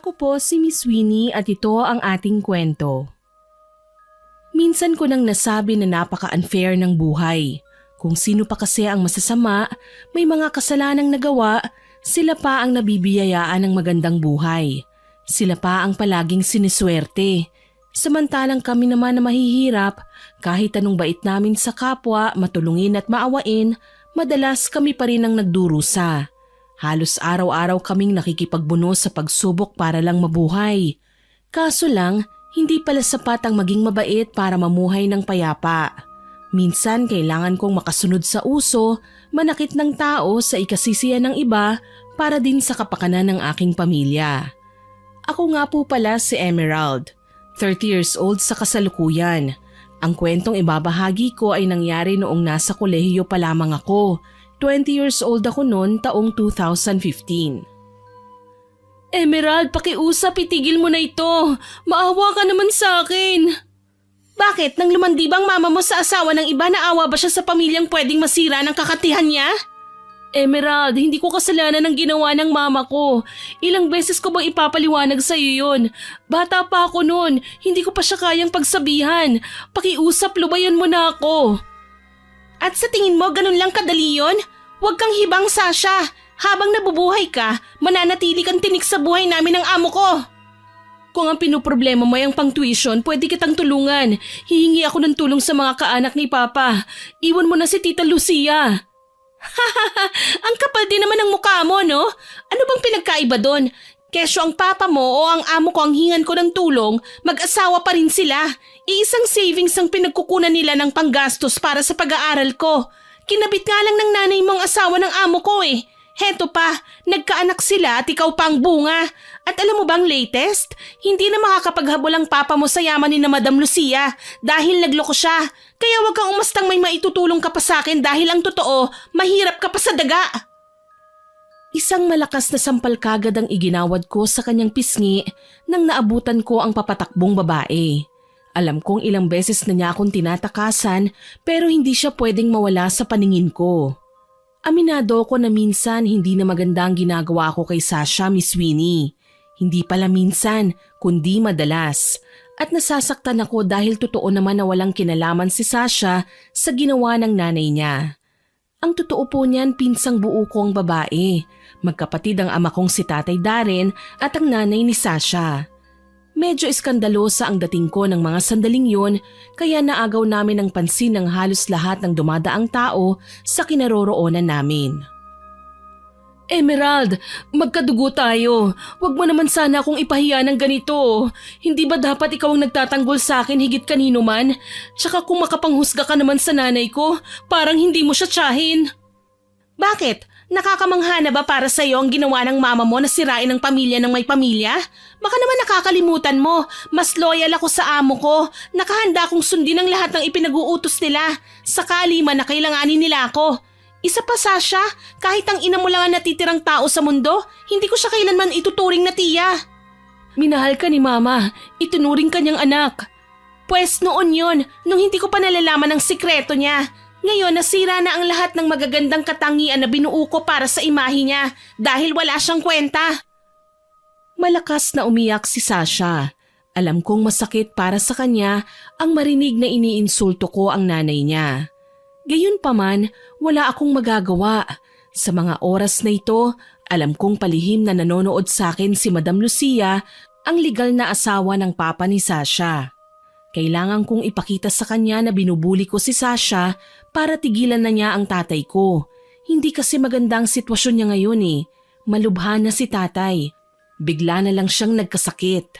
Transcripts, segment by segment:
Ako po si Miss Winnie at ito ang ating kwento. Minsan ko nang nasabi na napaka-unfair ng buhay. Kung sino pa kasi ang masasama, may mga kasalanang nagawa, sila pa ang nabibiyayaan ng magandang buhay. Sila pa ang palaging siniswerte. Samantalang kami naman na mahihirap, kahit anong bait namin sa kapwa, matulungin at maawain, madalas kami pa rin ang nagdurusa. Halos araw-araw kaming nakikipagbunos sa pagsubok para lang mabuhay. Kaso lang, hindi pala sapat ang maging mabait para mamuhay ng payapa. Minsan kailangan kong makasunod sa uso, manakit ng tao sa ikasisiyan ng iba para din sa kapakanan ng aking pamilya. Ako nga po pala si Emerald, 30 years old sa kasalukuyan. Ang kwentong ibabahagi ko ay nangyari noong nasa kolehiyo pa lamang ako. 20 years old ako noon taong 2015. Emerald, pakiusap, itigil mo na ito. Maawa ka naman sa akin. Bakit? Nang lumandi bang mama mo sa asawa ng iba, naawa ba siya sa pamilyang pwedeng masira ng kakatihan niya? Emerald, hindi ko kasalanan ang ginawa ng mama ko. Ilang beses ko bang ipapaliwanag sa iyo yun? Bata pa ako noon, hindi ko pa siya kayang pagsabihan. Pakiusap, lubayan mo na ako. At sa tingin mo, ganun lang kadali yun? Huwag kang hibang, Sasha. Habang nabubuhay ka, mananatili kang tinik sa buhay namin ng amo ko. Kung ang pinoproblema mo ay ang pang-tuition, pwede kitang tulungan. Hihingi ako ng tulong sa mga kaanak ni Papa. Iwan mo na si Tita Lucia. Ang kapal din naman ng mukha mo, no? Ano bang pinagkaiba doon? Kesyo ang papa mo o ang amo ko ang hingan ko ng tulong, mag-asawa pa rin sila. Iisang savings ang pinagkukunan nila ng panggastos para sa pag-aaral ko. Kinabit nga lang ng nanay mong asawa ng amo ko eh. Heto pa, nagkaanak sila at ikaw pa ang bunga. At alam mo bang latest? Hindi na makakapaghabol ang papa mo sa yaman ni na Madam Lucia dahil nagloko siya. Kaya wag kang umastang may maitutulong ka pa sa akin dahil ang totoo, mahirap ka pa sa daga. Isang malakas na sampal kagad ang iginawad ko sa kanyang pisngi nang naabutan ko ang papatakbong babae. Alam kong ilang beses na niya akong tinatakasan pero hindi siya pwedeng mawala sa paningin ko. Aminado ko na minsan hindi na maganda ang ginagawa ko kay Sasha, Miss Winnie. Hindi pala minsan, kundi madalas. At nasasaktan ako dahil totoo naman na walang kinalaman si Sasha sa ginawa ng nanay niya. Ang totoo po niyan, pinsang buo ko ang babae. Magkapatid ang ama kong si Tatay Darren at ang nanay ni Sasha. Medyo iskandalosa ang dating ko ng mga sandaling yun kaya naagaw namin ang pansin ng halos lahat ng dumadaang tao sa kinaroroonan namin. Emerald, magkadugo tayo. Huwag mo naman sana akong ipahiya ng ganito. Hindi ba dapat ikaw ang nagtatanggol sa akin higit kanino man? Tsaka kung makapanghusga ka naman sa nanay ko, parang hindi mo siya tiyahin. Bakit? Nakakamangha na ba para sa iyo ang ginawa ng mama mo na sirain ang pamilya ng may pamilya? Baka naman nakakalimutan mo, mas loyal ako sa amo ko. Nakahanda akong sundin ang lahat ng ipinag-uutos nila. Sakali man na kailanganin nila ako. Isa pa, Sasha, kahit ang ina mo lang ang natitirang tao sa mundo, hindi ko siya kailanman ituturing na tiya. Minahal ka ni Mama, itunuring ka niyang anak. Pwes noon yon, nung hindi ko pa nalalaman ang sikreto niya. Ngayon nasira na ang lahat ng magagandang katangian na binuo ko para sa imahe niya dahil wala siyang kwenta. Malakas na umiyak si Sasha. Alam kong masakit para sa kanya ang marinig na iniinsulto ko ang nanay niya. Gayunpaman, wala akong magagawa. Sa mga oras na ito, alam kong palihim na nanonood sa akin si Madam Lucia, ang legal na asawa ng papa ni Sasha. Kailangan kong ipakita sa kanya na binubuli ko si Sasha para tigilan na niya ang tatay ko. Hindi kasi maganda ang sitwasyon niya ngayon eh. Malubha na si tatay. Bigla na lang siyang nagkasakit.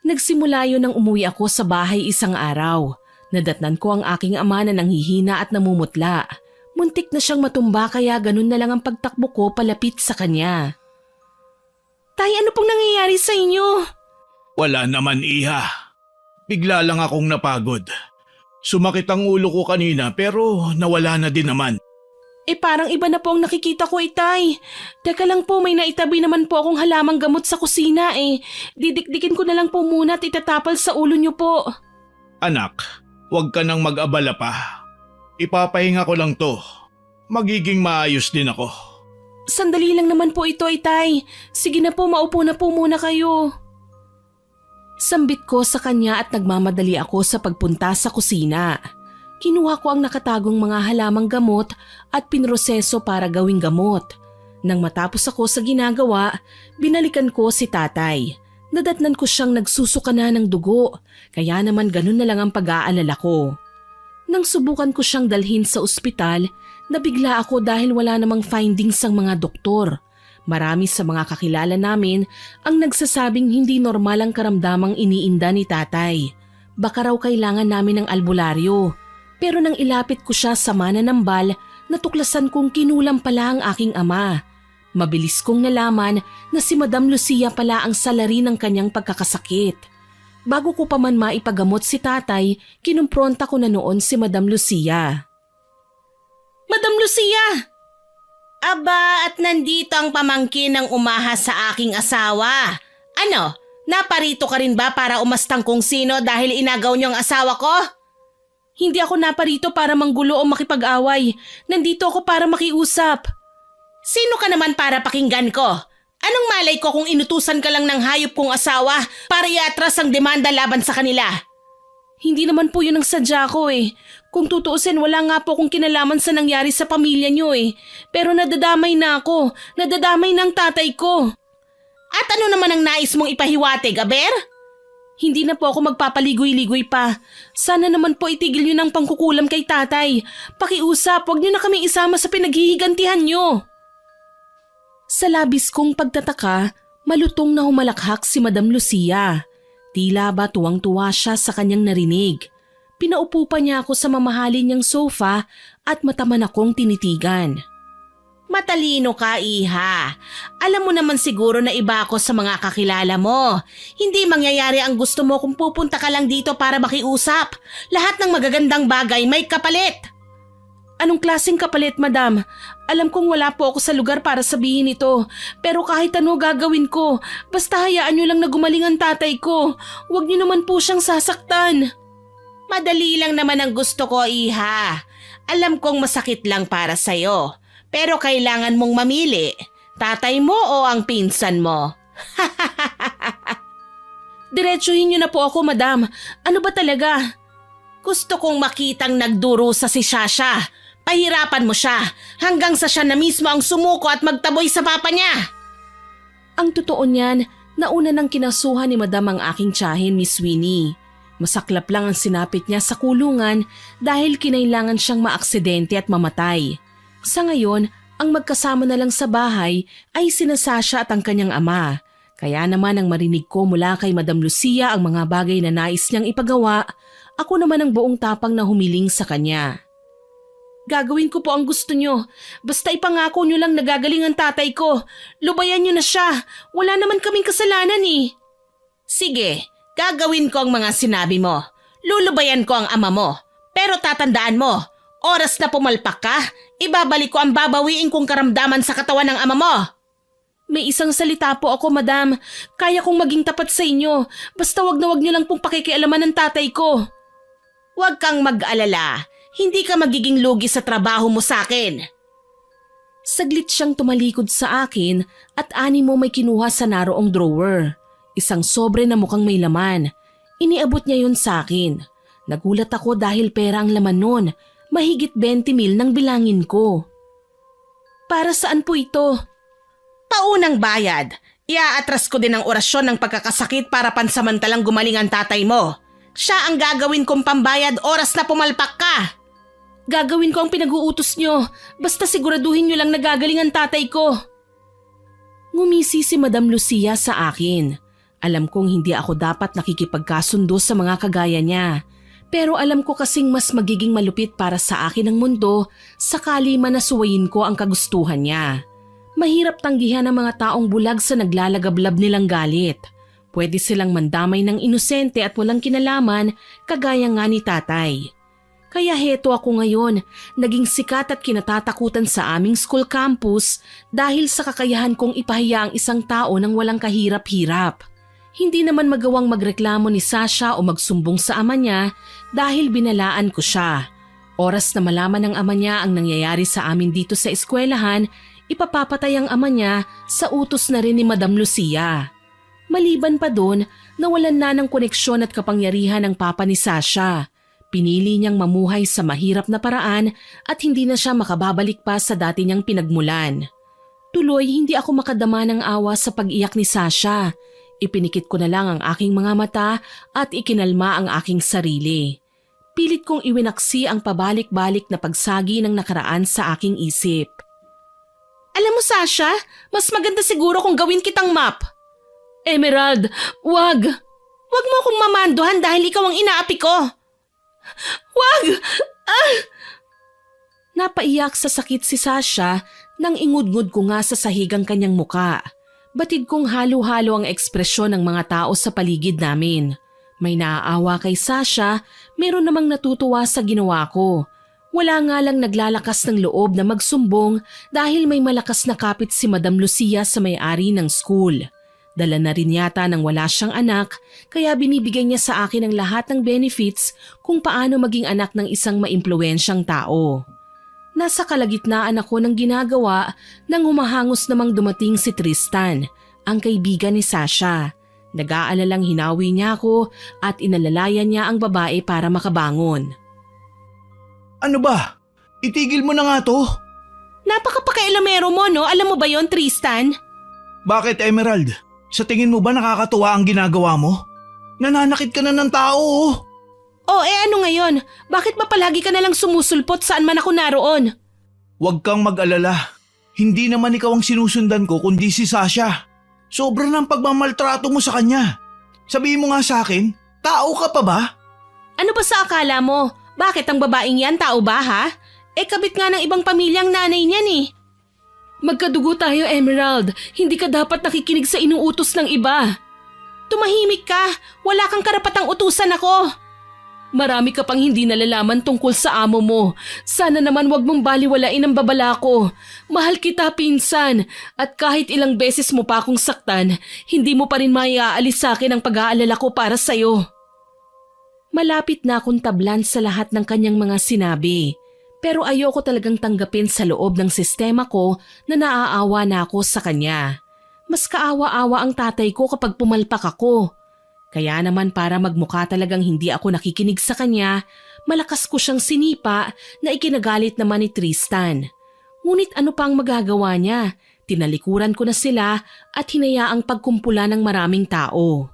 Nagsimula yun nang umuwi ako sa bahay isang araw. Nadatnan ko ang aking ama na nanghihina at namumutla. Muntik na siyang matumba kaya ganun na lang ang pagtakbo ko palapit sa kanya. Tay, ano pong nangyayari sa inyo? Wala naman, Iha. Bigla lang akong napagod. Sumakit ang ulo ko kanina pero nawala na din naman. Parang iba na po ang nakikita ko, Itay. Teka lang po, may naitabi naman po akong halamang gamot sa kusina Didikdikin ko na lang po muna at itatapal sa ulo niyo po. Anak, huwag ka nang mag-abala pa. Ipapahinga ko lang to. Magiging maayos din ako. Sandali lang naman po ito, Itay. Sige na po, maupo na po muna kayo. Sambit ko sa kanya at nagmamadali ako sa pagpunta sa kusina. Kinuha ko ang nakatagong mga halamang gamot at pinroseso para gawing gamot. Nang matapos ako sa ginagawa, binalikan ko si tatay. Nadatnan ko siyang nagsusuka na ng dugo, kaya naman ganun na lang ang pag-aalala ko. Nang subukan ko siyang dalhin sa ospital, nabigla ako dahil wala namang findings ang mga doktor. Marami sa mga kakilala namin ang nagsasabing hindi normal ang karamdamang iniinda ni tatay. Baka raw kailangan namin ng albularyo. Pero nang ilapit ko siya sa mananambal, natuklasan kong kinulam pala ang aking ama. Mabilis kong nalaman na si Madam Lucia pala ang salari ng kanyang pagkakasakit. Bago ko pa man maipagamot si tatay, kinumpronta ko na noon si Madam Lucia. Madam Lucia! Aba, at nandito ang pamangkin ng umahas sa aking asawa. Ano, naparito ka rin ba para umastang kung sino dahil inagaw niyo ang asawa ko? Hindi ako naparito para manggulo o makipag-away. Nandito ako para makiusap. Sino ka naman para pakinggan ko? Anong malay ko kung inutusan ka lang ng hayop kong asawa para iatras ang demanda laban sa kanila? Hindi naman po yun ang sadya ko eh. Kung tutuusin, wala nga po akong kinalaman sa nangyari sa pamilya niyo eh. Pero nadadamay na ako. Nadadamay ng tatay ko. At ano naman ang nais mong ipahiwatig, Aber? Hindi na po ako magpapaligoy-ligoy pa. Sana naman po itigil niyo ng pangkukulam kay tatay. Pakiusap, huwag niyo na kaming isama sa pinaghihigantihan niyo. Sa labis kong pagtataka, malutong na humalakhak si Madam Lucia. Tila ba tuwang-tuwa siya sa kanyang narinig. Pinaupo pa niya ako sa mamahalin niyang sofa at mataman akong tinitigan. Matalino ka, Iha. Alam mo naman siguro na iba ako sa mga kakilala mo. Hindi mangyayari ang gusto mo kung pupunta ka lang dito para makiusap. Lahat ng magagandang bagay may kapalit. Anong klaseng kapalit, madam? Alam kong wala po ako sa lugar para sabihin ito. Pero kahit ano gagawin ko, basta hayaan niyo lang na gumaling ang tatay ko. Huwag niyo naman po siyang sasaktan. Madali lang naman ang gusto ko, Iha. Alam kong masakit lang para sa'yo. Pero kailangan mong mamili. Tatay mo o ang pinsan mo? Diretsuhin niyo na po ako, madam. Ano ba talaga? Gusto kong makitang nagdurusa si Shasha. Pahirapan mo siya hanggang sa siya na mismo ang sumuko at magtaboy sa papa niya. Ang totoo niyan, nauna nang kinasuhan ni madam ang aking tiyahin, Miss Winnie. Masaklap lang ang sinapit niya sa kulungan dahil kinailangan siyang maaksidente at mamatay. Sa ngayon, ang magkasama na lang sa bahay ay sina Sasha at ang kanyang ama. Kaya naman ang marinig ko mula kay Madam Lucia ang mga bagay na nais niyang ipagawa, ako naman ang buong tapang na humiling sa kanya. Gagawin ko po ang gusto niyo. Basta ipangako niyo lang na gagaling ang tatay ko. Lubayan niyo na siya. Wala naman kaming kasalanan eh. Sige, gagawin ko ang mga sinabi mo. Lulubayan ko ang ama mo. Pero tatandaan mo, oras na pumalpak ka, ibabalik ko ang babawiin kong karamdaman sa katawan ng ama mo. May isang salita po ako, madam. Kaya kong maging tapat sa inyo. Basta wag na wag niyo lang pong pakikialaman ng tatay ko. Huwag kang mag-alala. Hindi ka magiging lugi sa trabaho mo sa akin. Saglit siyang tumalikod sa akin at animo may kinuha sa naroong drawer. Isang sobre na mukhang may laman. Iniabot niya yun sa akin. Nagulat ako dahil pera ang laman nun. Mahigit 20,000 nang bilangin ko. Para saan po ito? Paunang bayad. Iaatras ko din ang orasyon ng pagkakasakit para pansamantalang gumaling ang tatay mo. Siya ang gagawin kong pambayad oras na pumalpak ka. Gagawin ko ang pinag-uutos nyo. Basta siguraduhin nyo lang na gagaling ang tatay ko. Ngumisi si Madam Lucia sa akin. Alam kong hindi ako dapat nakikipagkasundo sa mga kagaya niya. Pero alam ko kasing mas magiging malupit para sa akin ang mundo sakali man nasuwayin ko ang kagustuhan niya. Mahirap tanggihan ang mga taong bulag sa naglalagablab nilang galit. Pwede silang mandamay ng inosente at walang kinalaman kagaya nga ni tatay. Kaya heto ako ngayon, naging sikat at kinatatakutan sa aming school campus dahil sa kakayahan kong ipahiya ang isang tao ng walang kahirap-hirap. Hindi naman magawang magreklamo ni Sasha o magsumbong sa ama niya dahil binalaan ko siya. Oras na malaman ng ama niya ang nangyayari sa amin dito sa eskwelahan, ipapapatay ang ama niya sa utos na rin ni Madam Lucia. Maliban pa doon, nawalan na ng koneksyon at kapangyarihan ng papa ni Sasha. Pinili niyang mamuhay sa mahirap na paraan at hindi na siya makababalik pa sa dati niyang pinagmulan. Tuloy, hindi ako makadama ng awa sa pag-iyak ni Sasha. Ipinikit ko na lang ang aking mga mata at ikinalma ang aking sarili. Pilit kong iwinaksi ang pabalik-balik na pagsagi ng nakaraan sa aking isip. Alam mo Sasha, mas maganda siguro kung gawin kitang map. Emerald, wag! Wag mo akong mamanduhan dahil ikaw ang inaapi ko. Wag! Napaiyak sa sakit si Sasha nang ingudngud ko nga sa sahigang kanyang muka. Batid kong halo-halo ang ekspresyon ng mga tao sa paligid namin. May naaawa kay Sasha, meron namang natutuwa sa ginawa ko. Wala nga lang naglalakas ng loob na magsumbong dahil may malakas na kapit si Madam Lucia sa may-ari ng school. Dala na rin yata nang wala siyang anak kaya binibigay niya sa akin ang lahat ng benefits kung paano maging anak ng isang maimpluwensyang tao. Nasa kalagitnaan ako ng ginagawa nang humahangos namang dumating si Tristan, ang kaibigan ni Sasha. Nag-aalalang hinawi niya ako at inalalayan niya ang babae para makabangon. Ano ba? Itigil mo na nga to. Napakapakailamero mo no, alam mo ba yon Tristan? Bakit Emerald? Sa tingin mo ba nakakatuwa ang ginagawa mo? Nananakit ka na ng tao oh. Ano ngayon? Bakit ba palagi ka nalang sumusulpot saan man ako naroon? Huwag kang mag-alala. Hindi naman ikaw ang sinusundan ko kundi si Sasha. Sobra ng pagmamaltrato mo sa kanya. Sabihin mo nga sa akin, tao ka pa ba? Ano ba sa akala mo? Bakit ang babaeng yan tao ba ha? Kabit nga ng ibang pamilyang nanay niyan eh. Magkadugo tayo, Emerald. Hindi ka dapat nakikinig sa inuutos ng iba. Tumahimik ka. Wala kang karapatang utusan ako. Marami ka pang hindi nalalaman tungkol sa amo mo. Sana naman wag mong baliwalain ang babala ko. Mahal kita, pinsan. At kahit ilang beses mo pa akong saktan, hindi mo pa rin maiaalis sa akin ang pag-aalala ko para sa'yo. Malapit na akong tablan sa lahat ng kanyang mga sinabi. Pero ayoko talagang tanggapin sa loob ng sistema ko na naaawa na ako sa kanya. Mas kaawa-awa ang tatay ko kapag pumalpak ako. Kaya naman para magmukha talagang hindi ako nakikinig sa kanya, malakas ko siyang sinipa na ikinagalit naman ni Tristan. Ngunit ano pa ang magagawa niya? Tinalikuran ko na sila at hinayaang pagkumpula ng maraming tao.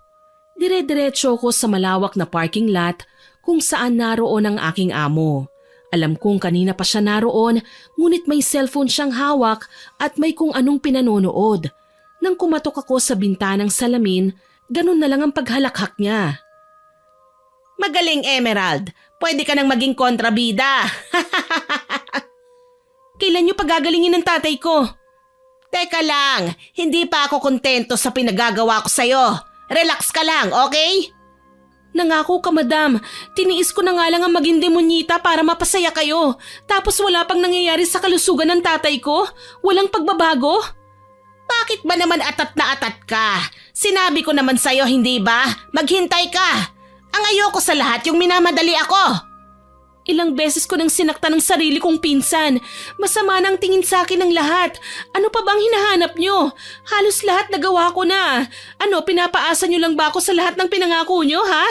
Dire-diretso ko sa malawak na parking lot kung saan naroon ang aking amo. Alam kong kanina pa siya naroon, ngunit may cellphone siyang hawak at may kung anong pinanonood. Nang kumatok ako sa bintanang salamin, ganun na lang ang paghalakhak niya. Magaling, Emerald. Pwede ka nang maging kontrabida. Kailan niyo pagagalingin ng tatay ko? Teka lang, hindi pa ako kontento sa pinagagawa ko sa'yo. Relax ka lang, okay? Nangako ka, madam. Tiniis ko na nga lang ang maging demonyita para mapasaya kayo. Tapos wala pang nangyayari sa kalusugan ng tatay ko? Walang pagbabago? Bakit ba naman atat na atat ka? Sinabi ko naman sa'yo, hindi ba? Maghintay ka. Ang ayoko sa lahat yung minamadali ako. Ilang beses ko nang sinaktan ng sarili kong pinsan. Masama na ang tingin sa akin ng lahat. Ano pa bang hinahanap nyo? Halos lahat nagawa ko na. Pinapaasa nyo lang ba ako sa lahat ng pinangako nyo, ha?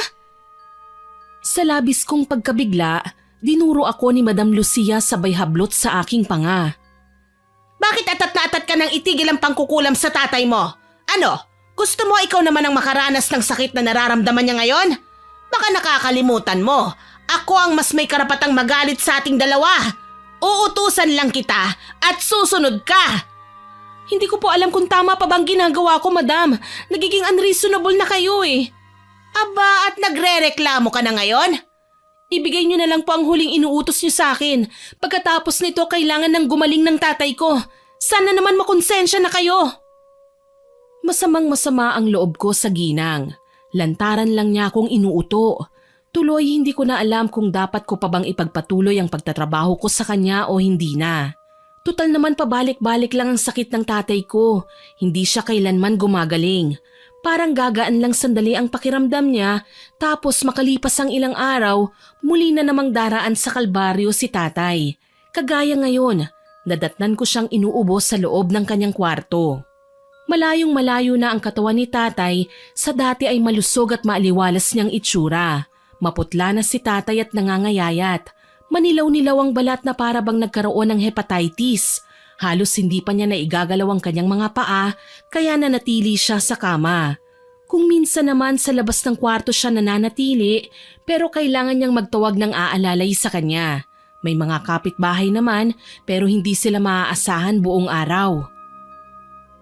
Sa labis kong pagkabigla, dinuro ako ni Madam Lucia sabay hablot sa aking panga. Bakit atat na atat ka nang itigil ang pangkukulam sa tatay mo? Gusto mo ikaw naman ang makaranas ng sakit na nararamdaman niya ngayon? Baka nakakalimutan mo. Ako ang mas may karapatang magalit sa ating dalawa. Uutusan lang kita at susunod ka. Hindi ko po alam kung tama pa bang ginagawa ko, madam. Nagiging unreasonable na kayo eh. Aba, at nagre-reklamo ka na ngayon? Ibigay niyo na lang po ang huling inuutos niyo sa akin. Pagkatapos nito, kailangan ng gumaling ng tatay ko. Sana naman makonsensya na kayo. Masamang-masama ang loob ko sa ginang. Lantaran lang niya akong inuuto. Tuloy hindi ko na alam kung dapat ko pa bang ipagpatuloy ang pagtatrabaho ko sa kanya o hindi na. Tutal naman pabalik-balik lang ang sakit ng tatay ko. Hindi siya kailanman gumagaling. Parang gagaan lang sandali ang pakiramdam niya tapos makalipas ang ilang araw, muli na namang daraan sa kalbaryo si tatay. Kagaya ngayon, Nadatnan ko siyang inuubos sa loob ng kanyang kwarto. Malayong malayo na ang katawan ni tatay sa dati ay malusog at maaliwalas niyang itsura. Maputla na si tatay at nangangayayat. Manilaw-nilaw ang balat na para bang nagkaroon ng hepatitis. Halos hindi pa niya naigagalaw ang kanyang mga paa kaya nanatili siya sa kama. Kung minsan naman sa labas ng kwarto siya nananatili pero kailangan niyang magtawag ng aalalay sa kanya. May mga kapitbahay naman pero hindi sila maaasahan buong araw.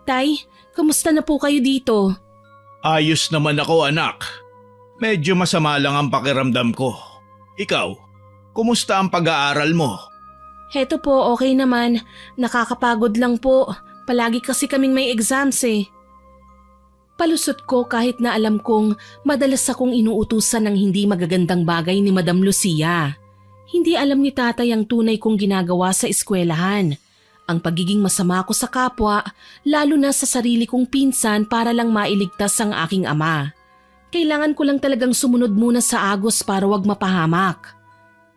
Tay, kamusta na po kayo dito? Ayos naman ako, anak. Medyo masama lang ang pakiramdam ko. Ikaw, kumusta ang pag-aaral mo? Heto po, okay naman. Nakakapagod lang po. Palagi kasi kaming may exams eh. Palusot ko kahit na alam kong madalas akong inuutusan ng hindi magagandang bagay ni Madam Lucia. Hindi alam ni tatay ang tunay kong ginagawa sa eskwelahan. Ang pagiging masama ko sa kapwa, lalo na sa sarili kong pinsan para lang mailigtas ang aking ama. Kailangan ko lang talagang sumunod muna sa agos para wag mapahamak.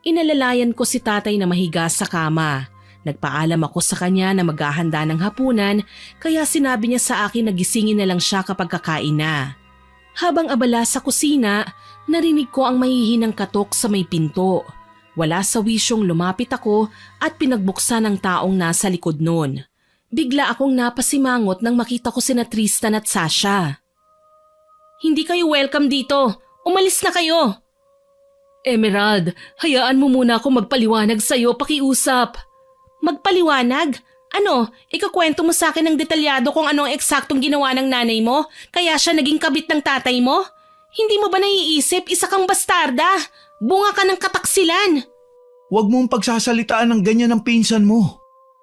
Inalalayan ko si tatay na mahiga sa kama. Nagpaalam ako sa kanya na maghahanda ng hapunan kaya sinabi niya sa akin na gisingin na lang siya kapag kakain na. Habang abala sa kusina, narinig ko ang mahihinang katok sa may pinto. Wala sa wisyong lumapit ako at pinagbuksan ng taong nasa likod nun. Bigla akong napasimangot nang makita ko sina Tristan at Sasha. Hindi kayo welcome dito. Umalis na kayo. Emerald, hayaan mo muna ako magpaliwanag sa'yo, pakiusap. Magpaliwanag? Ano, ikakwento mo sa akin ng detalyado kung anong eksaktong ginawa ng nanay mo, kaya siya naging kabit ng tatay mo? Hindi mo ba naiisip, isa kang bastarda? Bunga ka ng kataksilan. Huwag mong pagsasalitaan ng ganyan ng pinsan mo.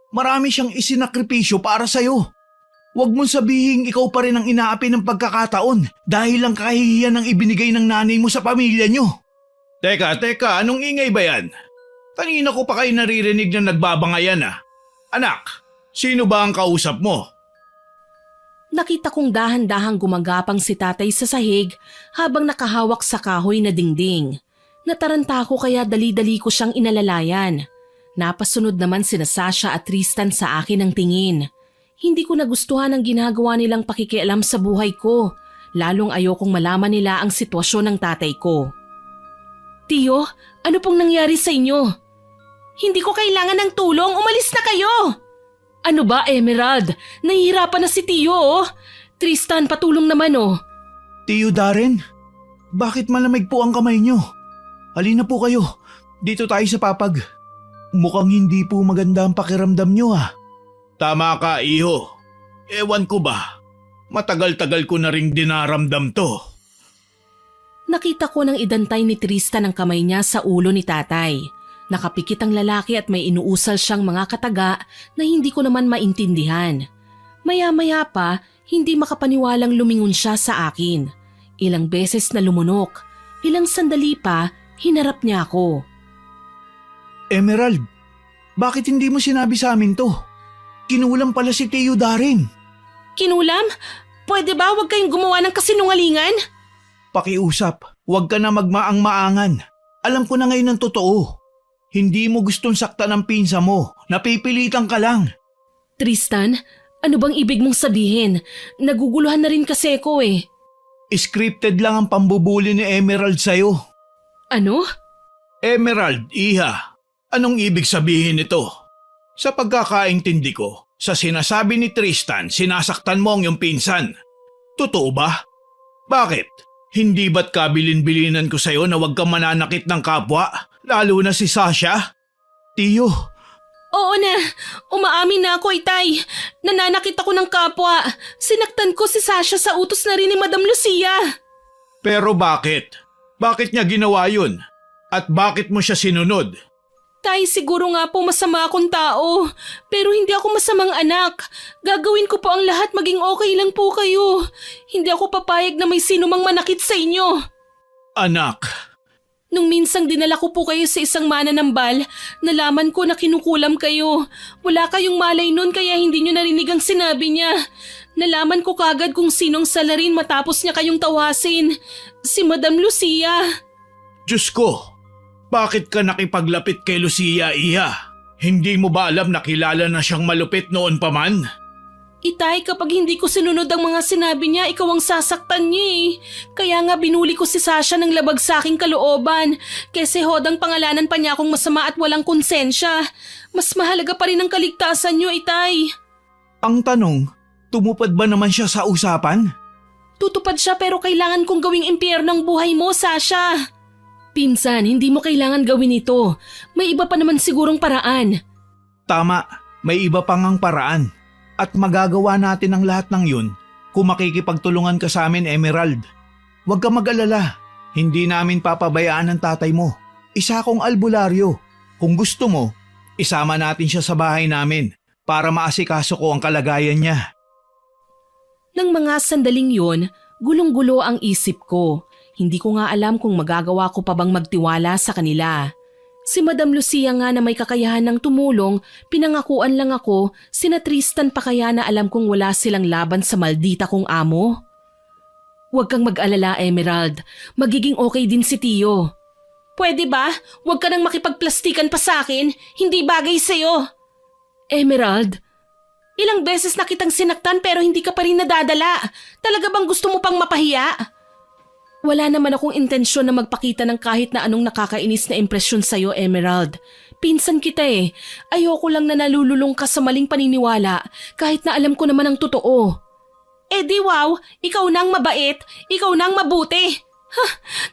Marami siyang isinakripisyo para sa'yo. Huwag mong sabihin ikaw pa rin ang inaapi ng pagkakataon dahil lang kahihiyan ng ibinigay ng nanay mo sa pamilya niyo. Teka, anong ingay ba yan? Kanina ko pa kayo naririnig na nagbabangayan ah. Anak, sino ba ang kausap mo? Nakita kong dahan-dahang gumagapang si tatay sa sahig habang nakahawak sa kahoy na dingding. Nataranta ko kaya dali-dali ko siyang inalalayan. Napasunod naman sina Sasha at Tristan sa akin ng tingin. Hindi ko nagustuhan ang ginagawa nilang pakikialam sa buhay ko. Lalong ayokong malaman nila ang sitwasyon ng tatay ko. Tiyo, ano pong nangyari sa inyo? Hindi ko kailangan ng tulong, umalis na kayo! Ano ba, Emerald? Nahihirapan na si Tiyo oh. Tristan, patulong naman oh. Tiyo Darren, bakit malamig po ang kamay niyo? Halina po kayo, dito tayo sa papag. Mukhang hindi po maganda ang pakiramdam niyo ah. Tama ka, iho. Ewan ko ba, matagal-tagal ko na ring dinaramdam to. Nakita ko nang idantay ni Tristan ang kamay niya sa ulo ni tatay. Nakapikit ang lalaki at may inuusal siyang mga kataga na hindi ko naman maintindihan. Maya-maya pa, hindi makapaniwalang lumingon siya sa akin. Ilang beses na lumunok, ilang sandali pa, hinarap niya ako. Emerald, bakit hindi mo sinabi sa amin to? Kinulam pala si Tio Darren. Kinulam? Pwede ba wag kayong gumawa ng kasinungalingan? Pakiusap, huwag ka na magmaang-maangan. Alam ko na ngayon ang totoo. Hindi mo gustong saktan ang pinsa mo. Napipilitan ka lang. Tristan, ano bang ibig mong sabihin? Naguguluhan na rin kasi ako eh. Scripted lang ang pambubuli ni Emerald sa'yo. Ano? Emerald, iha. Anong ibig sabihin nito? Sa pagkakaintindi ko, sa sinasabi ni Tristan, sinasaktan mo ang iyong pinsan. Totoo ba? Bakit? Hindi ba't kabilin-bilinan ko sa'yo na huwag kang mananakit ng kapwa? Lalo na si Sasha? Tiyo. Oo na, umaamin na ako itay. Nananakit ako ng kapwa. Sinaktan ko si Sasha sa utos na rin ni Madam Lucia. Pero bakit? Bakit niya ginawa yun? At bakit mo siya sinunod? Tay, siguro nga po masama akong tao. Pero hindi ako masamang anak. Gagawin ko po ang lahat maging okay lang po kayo. Hindi ako papayag na may sino mang manakit sa inyo. Anak. Nung minsang dinala ko po kayo sa isang mananambal, nalaman ko na kinukulam kayo. Wala kayong malay nun kaya hindi nyo narinig ang sinabi niya. Nalaman ko kagad kung sinong salarin matapos niya kayong tawasin. Si Madam Lucia. Diyos ko, bakit ka nakipaglapit kay Lucia, iha? Hindi mo ba alam na kilala na siyang malupit noon pa man? Itay, kapag hindi ko sinunod ang mga sinabi niya, ikaw ang sasaktan niya eh. Kaya nga binuli ko si Sasha ng labag sa aking kalooban. Kasi hodang pangalanan pa niya akong masama at walang konsensya. Mas mahalaga pa rin ang kaligtasan niyo, Itay. Ang tanong, tumupad ba naman siya sa usapan? Tutupad siya pero kailangan kong gawing impyerno ang buhay mo, Sasha. Pinsan, hindi mo kailangan gawin ito. May iba pa naman sigurong paraan. Tama, may iba pang ang paraan. At magagawa natin ang lahat ng yun kung makikipagtulungan ka sa amin, Emerald. Huwag ka mag-alala, hindi namin papabayaan ang tatay mo. Isa akong albularyo. Kung gusto mo, isama natin siya sa bahay namin para maasikaso ko ang kalagayan niya. Nang mga sandaling yun, gulong-gulo ang isip ko. Hindi ko nga alam kung magagawa ko pa bang magtiwala sa kanila. Si Madam Lucia nga na may kakayahan ng tumulong, pinangakuan lang ako, sina Tristan pa kaya na alam kong wala silang laban sa maldita kong amo? Huwag kang mag-alala, Emerald. Magiging okay din si Tio. Pwede ba? Huwag ka nang makipagplastikan pa sa akin. Hindi bagay sa'yo. Emerald, ilang beses na kitang sinaktan pero hindi ka pa rin nadadala. Talaga bang gusto mo pang mapahiya? Wala naman akong intensyon na magpakita ng kahit na anong nakakainis na impresyon sa'yo, Emerald. Pinsan kita eh. Ayoko lang na nalululong ka sa maling paniniwala kahit na alam ko naman ang totoo. Eh di wow, ikaw nang mabait, ikaw nang mabuti.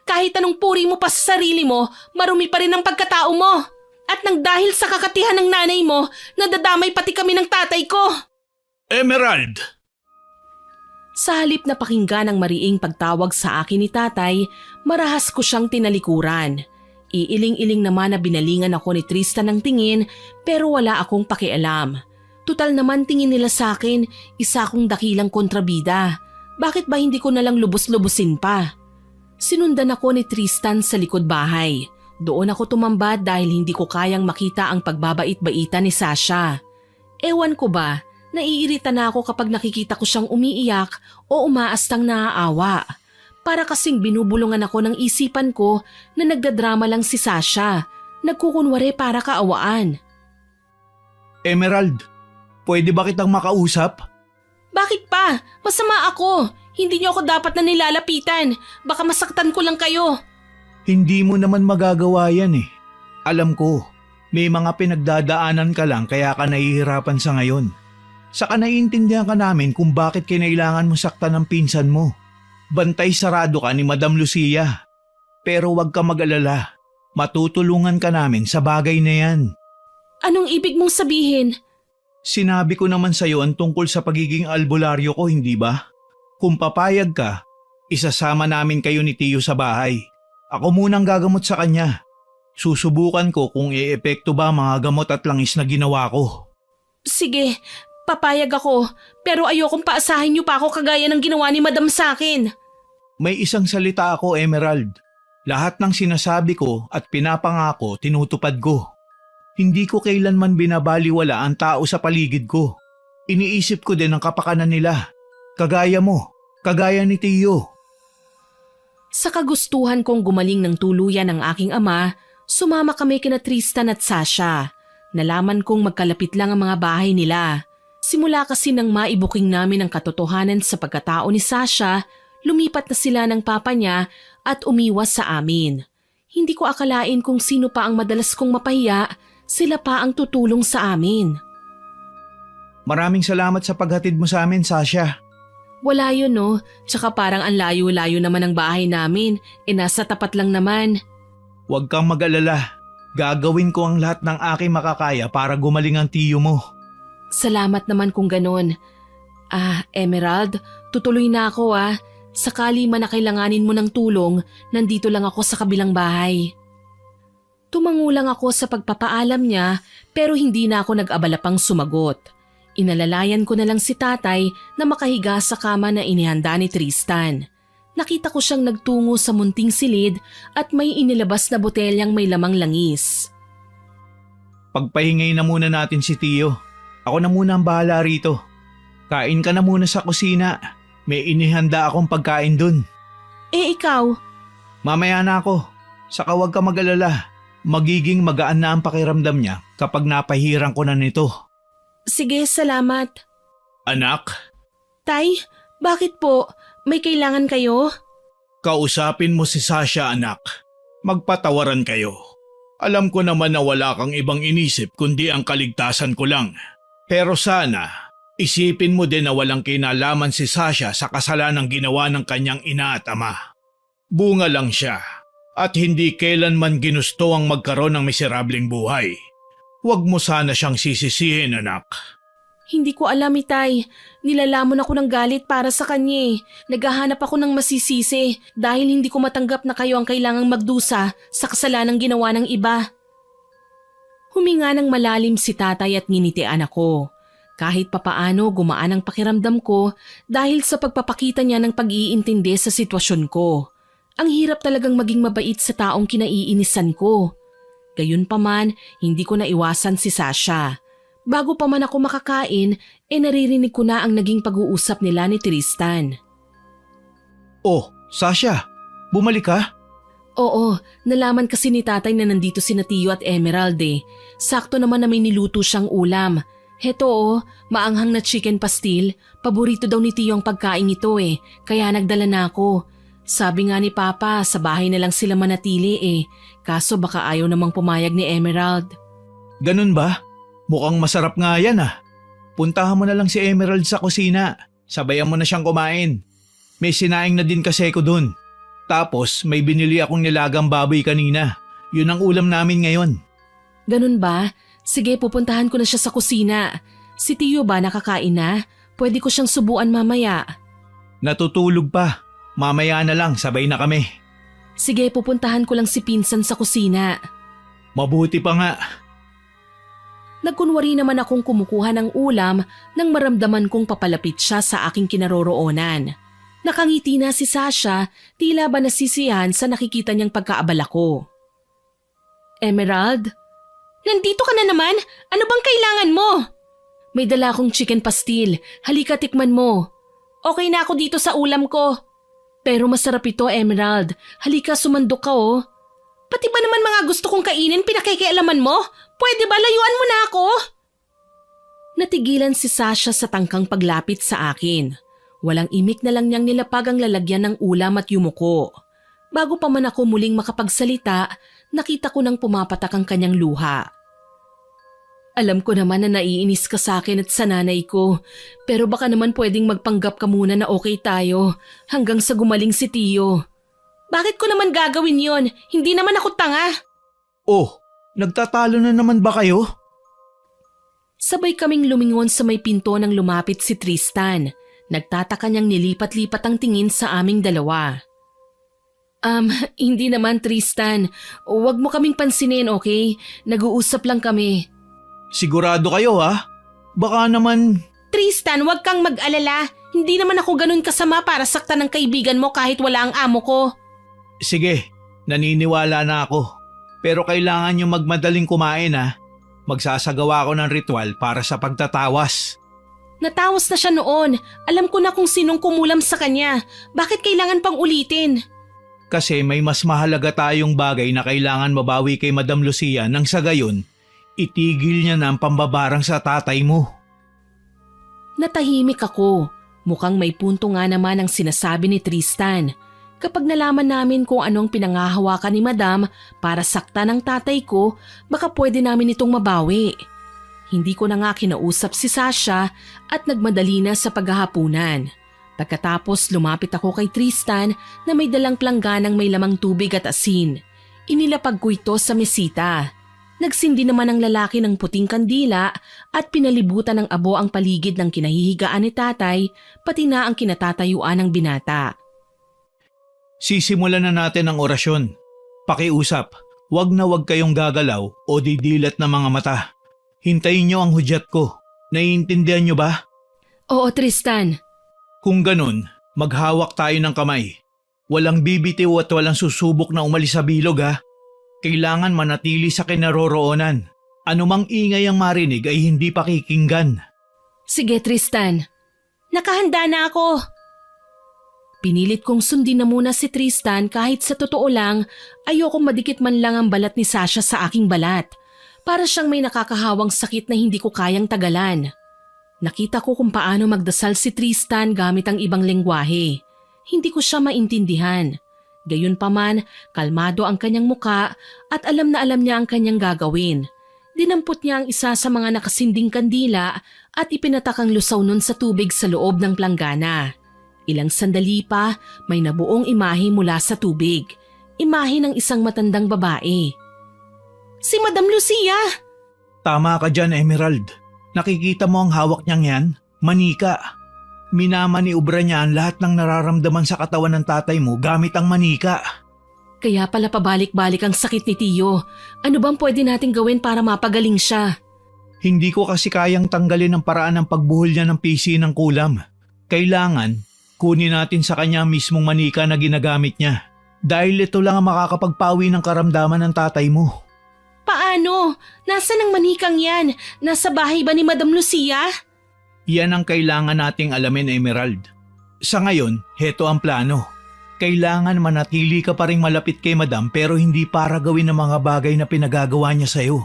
Kahit anong puri mo pa sa sarili mo, marumi pa rin ang pagkatao mo. At nang dahil sa kakatihan ng nanay mo, nadadamay pati kami ng tatay ko. Emerald! Sa halip na pakinggan ang mariing pagtawag sa akin ni tatay, marahas ko siyang tinalikuran. Iiling-iling naman na binalingan ako ni Tristan ng tingin pero wala akong pakialam. Tutal naman tingin nila sa akin, isa akong dakilang kontrabida. Bakit ba hindi ko nalang lubos-lubusin pa? Sinundan ako ni Tristan sa likod bahay. Doon ako tumambad dahil hindi ko kayang makita ang pagbabait-baita ni Sasha. Ewan ko ba, naiirita na ako kapag nakikita ko siyang umiiyak o umaastang naaawa. Para kasing binubulungan ako ng isipan ko na nagdadrama lang si Sasha. Nagkukunwari para kaawaan. Emerald, pwede ba kitang makausap? Bakit pa? Masama ako. Hindi niyo ako dapat na nilalapitan. Baka masaktan ko lang kayo. Hindi mo naman magagawa yan eh. Alam ko, may mga pinagdadaanan ka lang kaya ka nahihirapan sa ngayon. Saka naiintindihan ka namin kung bakit kinailangan mo saktan ng pinsan mo. Bantay sarado ka ni Madam Lucia. Pero huwag ka mag-alala. Matutulungan ka namin sa bagay na yan. Anong ibig mong sabihin? Sinabi ko naman sa iyo ang tungkol sa pagiging albularyo ko, hindi ba? Kung papayag ka, isasama namin kayo ni Tio sa bahay. Ako munang gagamot sa kanya. Susubukan ko kung i-epekto ba mga gamot at langis na ginawa ko. Sige, papayag ako. Pero ayokong paasahin niyo pa ako kagaya ng ginawa ni Madam sa akin. May isang salita ako, Emerald. Lahat ng sinasabi ko at pinapangako, tinutupad ko. Hindi ko kailanman binabaliwala ang tao sa paligid ko. Iniisip ko din ang kapakanan nila. Kagaya mo, kagaya ni Tio. Sa kagustuhan kong gumaling ng tuluyan ng aking ama, sumama kami kina Tristan at Sasha. Nalaman kong magkalapit lang ang mga bahay nila. Simula kasi nang maibuking namin ang katotohanan sa pagkatao ni Sasha, lumipat na sila ng papa niya at umiwas sa amin. Hindi ko akalain kung sino pa ang madalas kong mapahiya, sila pa ang tutulong sa amin. Maraming salamat sa paghatid mo sa amin, Sasha. Wala yun no, tsaka parang ang layo-layo naman ang bahay namin, nasa tapat lang naman. Huwag kang mag-alala. Gagawin ko ang lahat ng aking makakaya para gumaling ang tiyo mo. Salamat naman kung ganon. Emerald, tutuloy na ako Sakali man na kailanganin mo ng tulong, nandito lang ako sa kabilang bahay. Tumangulang ako sa pagpapaalam niya pero hindi na ako nag-abala pang sumagot. Inalalayan ko na lang si tatay na makahiga sa kama na inihanda ni Tristan. Nakita ko siyang nagtungo sa munting silid at may inilabas na botelyang may lamang langis. Pagpahingay na muna natin si Tio. Ako na muna ang bahala rito. Kain ka na muna sa kusina. May inihanda akong pagkain dun. Ikaw? Mamaya na ako. Saka huwag ka mag-alala. Magiging magaan na ang pakiramdam niya kapag napahiran ko na nito. Sige, salamat. Anak, Tay, bakit po? May kailangan kayo? kausapin mo si Sasha, anak. Magpatawaran kayo. Alam ko naman na wala kang ibang inisip kundi ang kaligtasan ko lang. Pero sana, isipin mo din na walang kinalaman si Sasha sa kasalanang ginawa ng kanyang ina at ama. Bunga lang siya at hindi kailanman ginusto ang magkaroon ng miserableng buhay. Huwag mo sana siyang sisisihin, anak. Hindi ko alam, Tay. Nilalamon ako ng galit para sa kanya. Naghahanap ako ng masisisi dahil hindi ko matanggap na kayo ang kailangang magdusa sa kasalanang ginawa ng iba. Huminga ng malalim si tatay at nginitian ako. Kahit papaano gumaan ang pakiramdam ko dahil sa pagpapakita niya ng pag-iintindi sa sitwasyon ko. Ang hirap talagang maging mabait sa taong kinaiinisan ko. Gayunpaman, hindi ko naiwasan si Sasha. Bago pa man ako makakain, naririnig ko na ang naging pag-uusap nila ni Tristan. Oh, Sasha, bumalik ka? Oo, nalaman kasi ni tatay na nandito si Tio at Emerald eh. Sakto naman na may niluto siyang ulam. Heto maanghang na chicken pastil. Paborito daw ni Tio ang pagkain ito eh, kaya nagdala na ako. Sabi nga ni Papa, sa bahay na lang sila manatili eh. Kaso baka ayaw namang pumayag ni Emerald. Ganun ba? Mukhang masarap nga yan ah. Puntahan mo na lang si Emerald sa kusina. Sabayan mo na siyang kumain. May sinaing na din kasi ko dun. Tapos may binili akong nilagang baboy kanina. Yun ang ulam namin ngayon. Ganun ba? Sige, pupuntahan ko na siya sa kusina. Si Tio ba nakakain na? Pwede ko siyang subuan mamaya. Natutulog pa. Mamaya na lang, sabay na kami. Sige, pupuntahan ko lang si Pinsan sa kusina. Mabuti pa nga. Nagkunwari naman akong kumukuha ng ulam nang maramdaman kong papalapit siya sa aking kinaroroonan. Nakangiti na si Sasha, tila ba nasisiyahan sa nakikita niyang pagkaabala ko. Emerald? Nandito ka na naman? Ano bang kailangan mo? May dala akong chicken pastil. Halika tikman mo. Okay na ako dito sa ulam ko. Pero masarap ito, Emerald. Halika, sumandok ka oh. Pati ba naman mga gusto kong kainin pinakikialaman mo? Pwede ba layuan mo na ako? Natigilan si Sasha sa tangkang paglapit sa akin. Walang imik na lang niyang nilapag ang lalagyan ng ulam at yumuko. Bago pa man ako muling makapagsalita, nakita ko nang pumapatak ang kanyang luha. Alam ko naman na naiinis ka sa akin at sa nanay ko, pero baka naman pwedeng magpanggap ka muna na okay tayo hanggang sa gumaling si Tio. Bakit ko naman gagawin yon? Hindi naman ako tanga. Oh, nagtatalo na naman ba kayo? Sabay kaming lumingon sa may pinto nang lumapit si Tristan. Nagtataka niyang nilipat-lipat ang tingin sa aming dalawa. Hindi naman Tristan. Huwag mo kaming pansinin, okay? Nag-uusap lang kami. Sigurado kayo ha? Baka naman… Tristan, huwag kang mag-alala. Hindi naman ako ganun kasama para saktan ng kaibigan mo kahit wala ang amo ko. Sige, naniniwala na ako. Pero kailangan nyo magmadaling kumain ha. Magsasagawa ako ng ritual para sa pagtatawas. Natawas na siya noon. Alam ko na kung sinong kumulam sa kanya. Bakit kailangan pang ulitin? Kasi may mas mahalaga tayong bagay na kailangan mabawi kay Madam Lucia nang sa gayon, itigil niya na ang pambabarang sa tatay mo. Natahimik ako. Mukhang may punto nga naman ang sinasabi ni Tristan. Kapag nalaman namin kung anong pinangahawakan ni Madam para saktan ang tatay ko, baka pwede namin itong mabawi. Hindi ko na nga kinausap si Sasha at nagmadali na sa paghahapunan. Pagkatapos lumapit ako kay Tristan na may dalang plangganang may lamang tubig at asin. Inilapag ko ito sa mesita. Nagsindi naman ang lalaki ng puting kandila at pinalibutan ng abo ang paligid ng kinahihigaan ni tatay, pati na ang kinatatayuan ng binata. Sisimulan na natin ang orasyon. Pakiusap, wag na wag kayong gagalaw o didilat na mga mata. Hintayin nyo ang hudyat ko. Naiintindihan nyo ba? Oo, Tristan. Kung ganun, maghawak tayo ng kamay. Walang bibitiw at walang susubok na umalis sa bilog ha. Kailangan manatili sa kinaroroonan. Anumang ingay ang marinig ay hindi pakikinggan. Sige, Tristan. Nakahanda na ako. Pinilit kong sundin na muna si Tristan kahit sa totoo lang ayokong madikit man lang ang balat ni Sasha sa aking balat. Para siyang may nakakahawang sakit na hindi ko kayang tagalan. Nakita ko kung paano magdasal si Tristan gamit ang ibang lengguwahe. Hindi ko siya maintindihan. Gayunpaman, kalmado ang kanyang muka at alam na alam niya ang kanyang gagawin. Dinampot niya ang isa sa mga nakasinding kandila at ipinatak ang lusaw nun sa tubig sa loob ng planggana. Ilang sandali pa, may nabuong imahe mula sa tubig. Imahe ng isang matandang babae. Si Madam Lucia! Tama ka dyan, Emerald. Nakikita mo ang hawak niyang yan? Manika. Minamaniubra niya ang lahat ng nararamdaman sa katawan ng tatay mo gamit ang manika. Kaya pala pabalik-balik ang sakit ni Tiyo. Ano bang pwede nating gawin para mapagaling siya? Hindi ko kasi kayang tanggalin ang paraan ng pagbuhol niya ng PC ng kulam. Kailangan, kunin natin sa kanya mismong manika na ginagamit niya. Dahil ito lang ang makakapagpawi ng karamdaman ng tatay mo. Paano? Nasaan ang manikang yan? Nasa bahay ba ni Madam Lucia? Yan ang kailangan nating alamin, Emerald. Sa ngayon, heto ang plano. Kailangan manatili ka pa ring malapit kay Madam pero hindi para gawin ang mga bagay na pinagagawa niya sa'yo.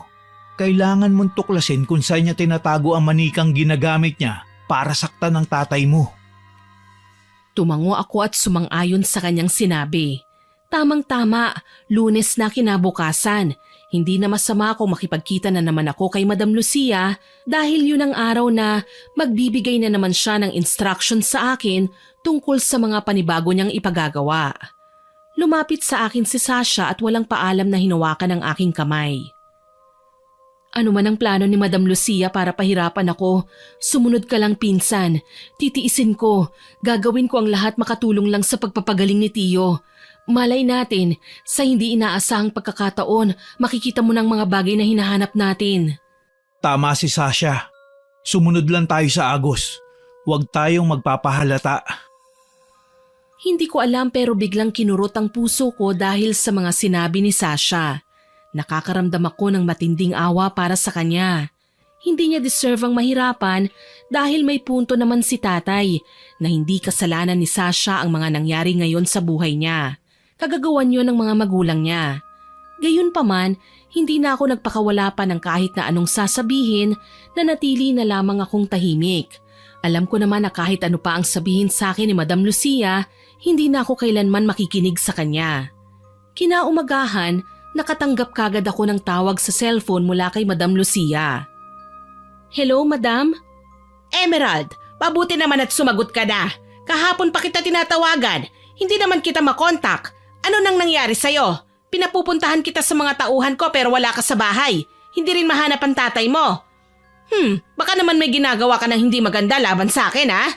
Kailangan mong tuklasin kung saan niya tinatago ang manikang ginagamit niya para saktan ng tatay mo. Tumango ako at sumang-ayon sa kanyang sinabi. Tamang-tama, Lunes na kinabukasan. Hindi na masama kung makipagkita na naman ako kay Madam Lucia dahil yun ang araw na magbibigay na naman siya ng instruction sa akin tungkol sa mga panibago niyang ipagagawa. Lumapit sa akin si Sasha at walang paalam na hinawakan ang aking kamay. Ano man ang plano ni Madam Lucia para pahirapan ako, sumunod ka lang pinsan. Titiisin ko, gagawin ko ang lahat makatulong lang sa pagpapagaling ni Tiyo. Malay natin, sa hindi inaasahang pagkakataon, makikita mo ng mga bagay na hinahanap natin. Tama si Sasha. Sumunod lang tayo sa agos. Huwag tayong magpapahalata. Hindi ko alam pero biglang kinurot ang puso ko dahil sa mga sinabi ni Sasha. Nakakaramdam ako ng matinding awa para sa kanya. Hindi niya deserve ang mahirapan dahil may punto naman si tatay na hindi kasalanan ni Sasha ang mga nangyari ngayon sa buhay niya. Kagagawan yun ng mga magulang niya. Gayunpaman, hindi na ako nagpakawala pa ng kahit na anong sasabihin na natili na lamang akong tahimik. Alam ko naman na kahit ano pa ang sabihin sa akin ni Madam Lucia, hindi na ako kailanman makikinig sa kanya. Kinaumagahan, nakatanggap kagad ako ng tawag sa cellphone mula kay Madam Lucia. Hello, Madam? Emerald, mabuti naman at sumagot ka na. Kahapon pa kita tinatawagan, hindi naman kita makontak. Ano nang nangyari sa'yo? Pinapupuntahan kita sa mga tauhan ko pero wala ka sa bahay. Hindi rin mahanap ang tatay mo. Baka naman may ginagawa ka ng hindi maganda laban sa akin, ha?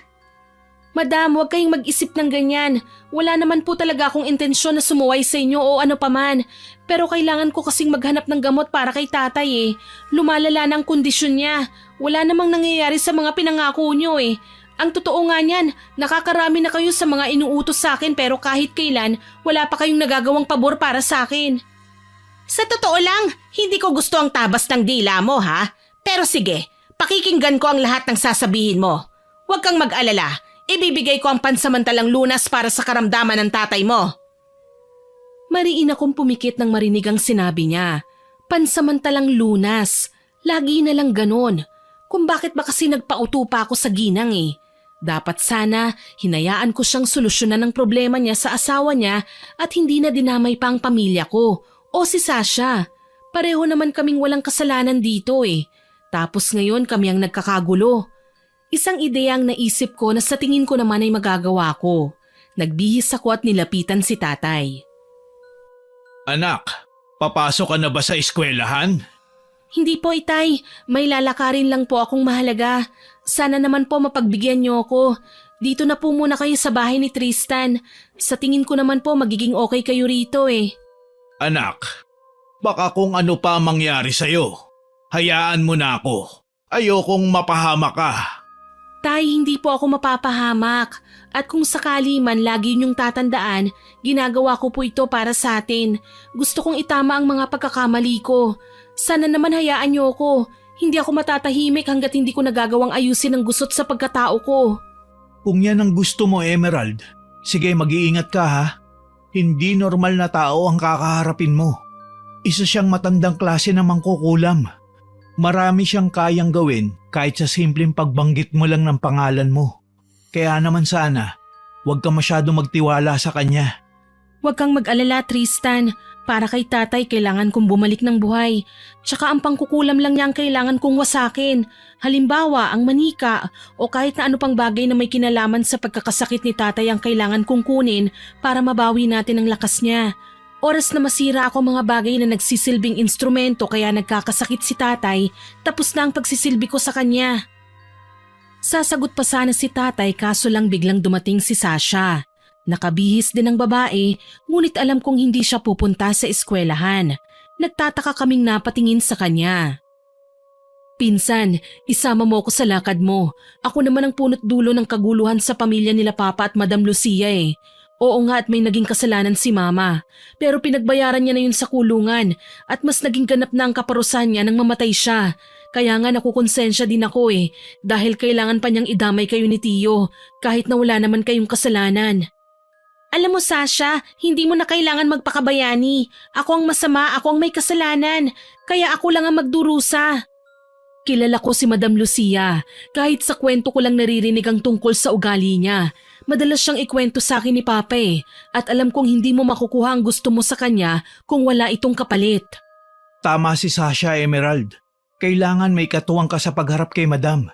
Madam, huwag kayong mag-isip ng ganyan. Wala naman po talaga akong intensyon na sumuway sa inyo o ano paman. Pero kailangan ko kasing maghanap ng gamot para kay tatay eh. Lumalala na ang kondisyon niya. Wala namang nangyayari sa mga pinangako niyo eh. Ang totoo nga niyan, nakakarami na kayo sa mga inuutos sa akin pero kahit kailan, wala pa kayong nagagawang pabor para sa akin. Sa totoo lang, hindi ko gusto ang tabas ng dila mo ha. Pero sige, pakikinggan ko ang lahat ng sasabihin mo. Huwag kang mag-alala, ibibigay ko ang pansamantalang lunas para sa karamdaman ng tatay mo. Mariin akong pumikit nang marinig ang sinabi niya. Pansamantalang lunas, lagi na lang ganon. Kung bakit ba kasi nagpauto pa ako sa ginang eh. Dapat sana hinayaan ko siyang solusyonan ng problema niya sa asawa niya at hindi na dinamay pa ang pamilya ko o si Sasha. Pareho naman kaming walang kasalanan dito eh. Tapos ngayon kami ang nagkakagulo. Isang ideyang naisip ko na sa tingin ko naman ay magagawa ko. Nagbihis ako at nilapitan si tatay. Anak, papasok ka na ba sa eskwelahan? Hindi po itay, may lalakarin lang po akong mahalaga. Sana naman po mapagbigyan niyo ako. Dito na po muna kayo sa bahay ni Tristan. Sa tingin ko naman po magiging okay kayo rito eh. Anak, baka kung ano pa ang mangyari sa'yo. Hayaan mo na ako. Ayokong mapahama ka. Tay, hindi po ako mapapahamak. At kung sakali man lagi niyong tatandaan, ginagawa ko po ito para sa atin. Gusto kong itama ang mga pagkakamali ko. Sana naman hayaan niyo ako. Hindi ako matatahimik hanggat hindi ko nagagawang ayusin ang gusot sa pagkatao ko. Kung yan ang gusto mo, Emerald, Sige, mag-iingat ka ha. Hindi normal na tao ang kakaharapin mo. Isa siyang matandang klase na mangkukulam. Marami siyang kayang gawin kahit sa simpleng pagbanggit mo lang ng pangalan mo. Kaya naman sana, huwag ka masyado magtiwala sa kanya. Huwag kang mag-alala, Tristan. Para kay tatay, kailangan kong bumalik ng buhay. Tsaka ang pangkukulam lang niya ang kailangan kong wasakin. Halimbawa, ang manika o kahit na ano pang bagay na may kinalaman sa pagkakasakit ni tatay ang kailangan kong kunin para mabawi natin ang lakas niya. Oras na masira ako mga bagay na nagsisilbing instrumento kaya nagkakasakit si tatay, tapos na ang pagsisilbi ko sa kanya. Sasagot pa sana si tatay kaso lang biglang dumating si Sasha. Nakabihis din ang babae, ngunit alam kong hindi siya pupunta sa eskwelahan. Nagtataka kaming napatingin sa kanya. Pinsan, isama mo ako sa lakad mo. Ako naman ang punot dulo ng kaguluhan sa pamilya nila Papa at Madam Lucia eh. Oo nga at may naging kasalanan si Mama. Pero pinagbayaran niya na yun sa kulungan at mas naging ganap na ang kaparusahan niya nang mamatay siya. Kaya nga nakukonsensya din ako eh dahil kailangan pa niyang idamay kayo ni Tio kahit na wala naman kayong kasalanan. Alam mo Sasha, hindi mo na kailangan magpakabayani. Ako ang masama, ako ang may kasalanan. Kaya ako lang ang magdurusa. Kilala ko si Madam Lucia. Kahit sa kwento ko lang naririnig ang tungkol sa ugali niya. Madalas siyang ikwento sa akin ni Papa eh. At alam kong hindi mo makukuha ang gusto mo sa kanya kung wala itong kapalit. Tama si Sasha, Emerald. Kailangan may katuwang ka sa pagharap kay Madam.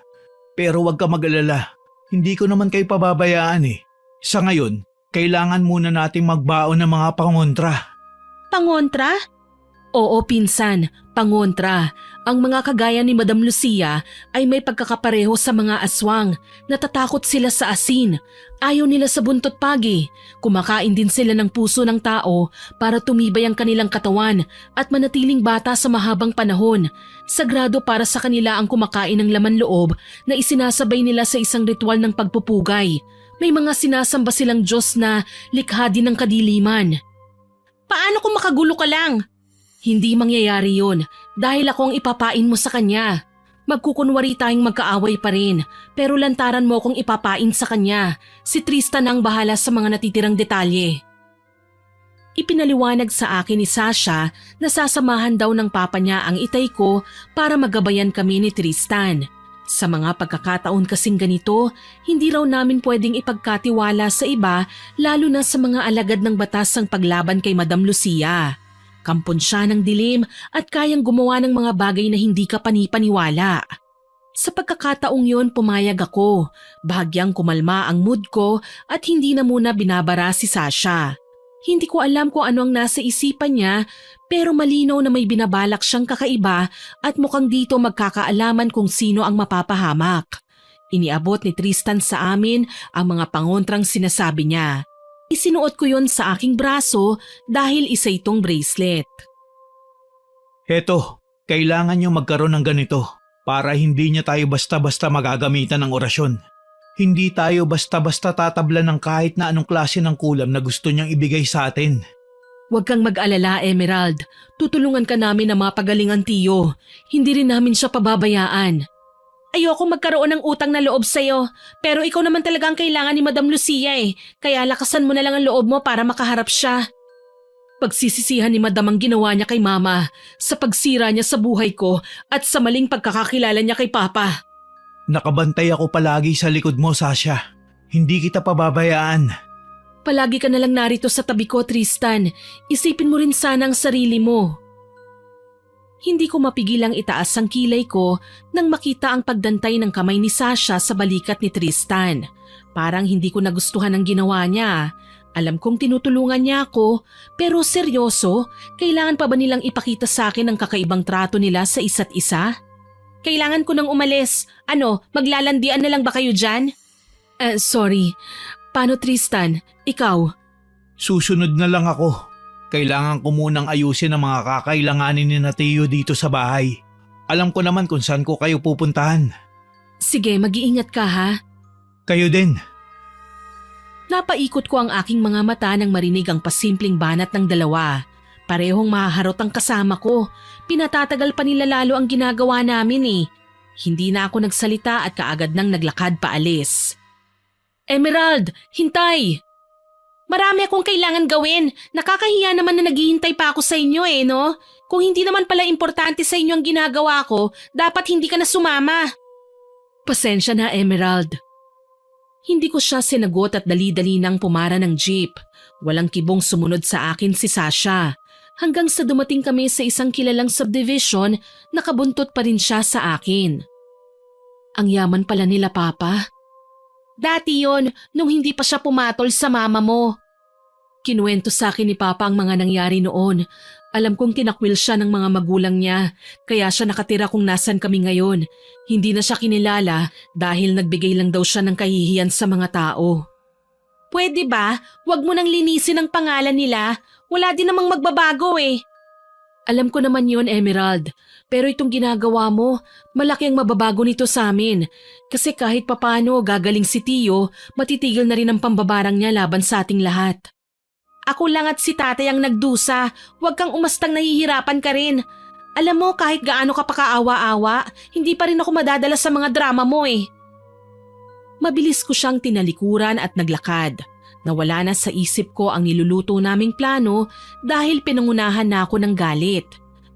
Pero huwag ka mag-alala. Hindi ko naman kayo pababayaan eh. Sa ngayon, kailangan muna nating magbaon ng mga pangontra. Pangontra? Oo, pinsan, pangontra. Ang mga kagaya ni Madam Lucia ay may pagkakapareho sa mga aswang. Natatakot sila sa asin. Ayaw nila sa buntot pagi. Kumakain din sila ng puso ng tao para tumibay ang kanilang katawan at manatiling bata sa mahabang panahon. Sagrado para sa kanila ang kumakain ng laman loob na isinasabay nila sa isang ritual ng pagpupugay. May mga sinasamba silang Diyos na likha din ng kadiliman. Paano kung makagulo ka lang? Hindi mangyayari yun dahil ako ang ipapain mo sa kanya. Magkukunwari tayong magkaaway pa rin pero lantaran mo akong ipapain sa kanya. Si Tristan ang bahala sa mga natitirang detalye. Ipinaliwanag sa akin ni Sasha na sasamahan daw ng papa niya ang itay ko para magabayan kami ni Tristan. Sa mga pagkakataon kasing ganito, hindi raw namin pwedeng ipagkatiwala sa iba lalo na sa mga alagad ng batas ang paglaban kay Madam Lucia. Kampon siya ng dilim at kayang gumawa ng mga bagay na hindi ka panipaniwala. Sa pagkakataong yon pumayag ako, bahagyang kumalma ang mood ko at hindi na muna binabara si Sasha. Hindi ko alam kung ano ang nasa isipan niya pero malinaw na may binabalak siyang kakaiba at mukhang dito magkakaalaman kung sino ang mapapahamak. Iniabot ni Tristan sa amin ang mga pangontrang sinasabi niya. Isinuot ko yon sa aking braso dahil isa itong bracelet. Heto, kailangan niyo magkaroon ng ganito para hindi niya tayo basta-basta magagamitan ng orasyon. Hindi tayo basta-basta tatabla ng kahit na anong klase ng kulam na gusto niyang ibigay sa atin. Huwag kang mag-alala, Emerald. Tutulungan ka namin na mapagaling ang Tiyo. Hindi rin namin siya pababayaan. Ayoko magkaroon ng utang na loob sa'yo, pero ikaw naman talaga ang kailangan ni Madam Lucia eh. Kaya lakasan mo na lang ang loob mo para makaharap siya. Pagsisisihan ni Madam ang ginawa niya kay Mama sa pagsira niya sa buhay ko at sa maling pagkakakilala niya kay Papa. Nakabantay ako palagi sa likod mo, Sasha. Hindi kita pababayaan. Palagi ka na lang narito sa tabi ko, Tristan. Isipin mo rin sana ang sarili mo. Hindi ko mapigilang itaas ang kilay ko nang makita ang pagdantay ng kamay ni Sasha sa balikat ni Tristan. Parang hindi ko nagustuhan ang ginawa niya. Alam kong tinutulungan niya ako, pero seryoso, kailangan pa ba nilang ipakita sa akin ang kakaibang trato nila sa isa't isa? Kailangan ko nang umalis. Ano, maglalandian na lang ba kayo dyan? Sorry. Paano Tristan? Ikaw? Susunod na lang ako. Kailangan ko munang ayusin ang mga kakailanganin ni Tio dito sa bahay. Alam ko naman kung saan ko kayo pupuntahan. Sige, mag-iingat ka ha. Kayo din. Napaikot ko ang aking mga mata nang marinig ang pasimpleng banat ng dalawa. Parehong mahaharot ang kasama ko. Pinatatagal pa nila lalo ang ginagawa namin eh. Hindi na ako nagsalita at kaagad nang naglakad paalis. Emerald, hintay! Marami akong kailangan gawin. Nakakahiya naman na naghihintay pa ako sa inyo no? Kung hindi naman pala importante sa inyo ang ginagawa ko, dapat hindi ka na sumama. Pasensya na, Emerald. Hindi ko siya sinagot at dali-dali nang pumara ng jeep. Walang kibong sumunod sa akin si Sasha. Hanggang sa dumating kami sa isang kilalang subdivision, nakabuntot pa rin siya sa akin. Ang yaman pala nila, Papa. Dati yon, nung hindi pa siya pumatol sa mama mo. Kinuwento sa akin ni Papa ang mga nangyari noon. Alam kong tinakwil siya ng mga magulang niya, kaya siya nakatira kung nasan kami ngayon. Hindi na siya kinilala dahil nagbigay lang daw siya ng kahihiyan sa mga tao. Pwede ba? Huwag mo nang linisin ang pangalan nila. Wala din namang magbabago Alam ko naman yon, Emerald. Pero itong ginagawa mo, malaki ang mababago nito sa amin. Kasi kahit papano gagaling si Tio, matitigil na rin ang pambabarang niya laban sa ating lahat. Ako lang at si tatay ang nagdusa. Huwag kang umastang nahihirapan ka rin. Alam mo, kahit gaano ka pa kaawa-awa, hindi pa rin ako madadala sa mga drama mo Mabilis ko siyang tinalikuran at naglakad. Nawala na sa isip ko ang niluluto naming plano dahil pinangunahan na ako ng galit.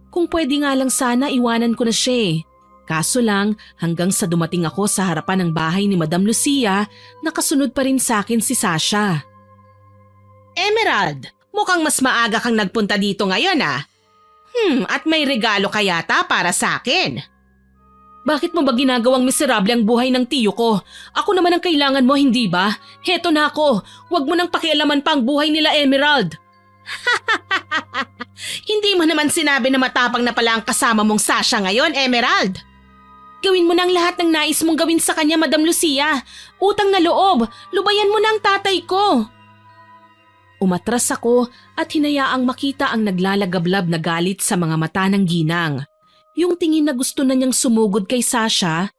Kung pwede nga lang sana iwanan ko na siya Kaso lang, hanggang sa dumating ako sa harapan ng bahay ni Madam Lucia, nakasunod pa rin sa akin si Sasha. Emerald, mukhang mas maaga kang nagpunta dito ngayon at may regalo ka yata para sa akin. Bakit mo ba ginagawang miserable ang buhay ng tiyo ko? Ako naman ang kailangan mo, hindi ba? Heto na ako, huwag mo nang pakialaman pa ang buhay nila Emerald. Hindi mo naman sinabi na matapang na pala ang kasama mong Sasha ngayon, Emerald. Gawin mo na ang lahat ng nais mong gawin sa kanya, Madam Lucia. Utang na loob, lubayan mo na ang tatay ko. Umatras ako at hinayaang makita ang naglalagablab na galit sa mga mata ng ginang. Yung tingin na gusto na niyang sumugod kay Sasha.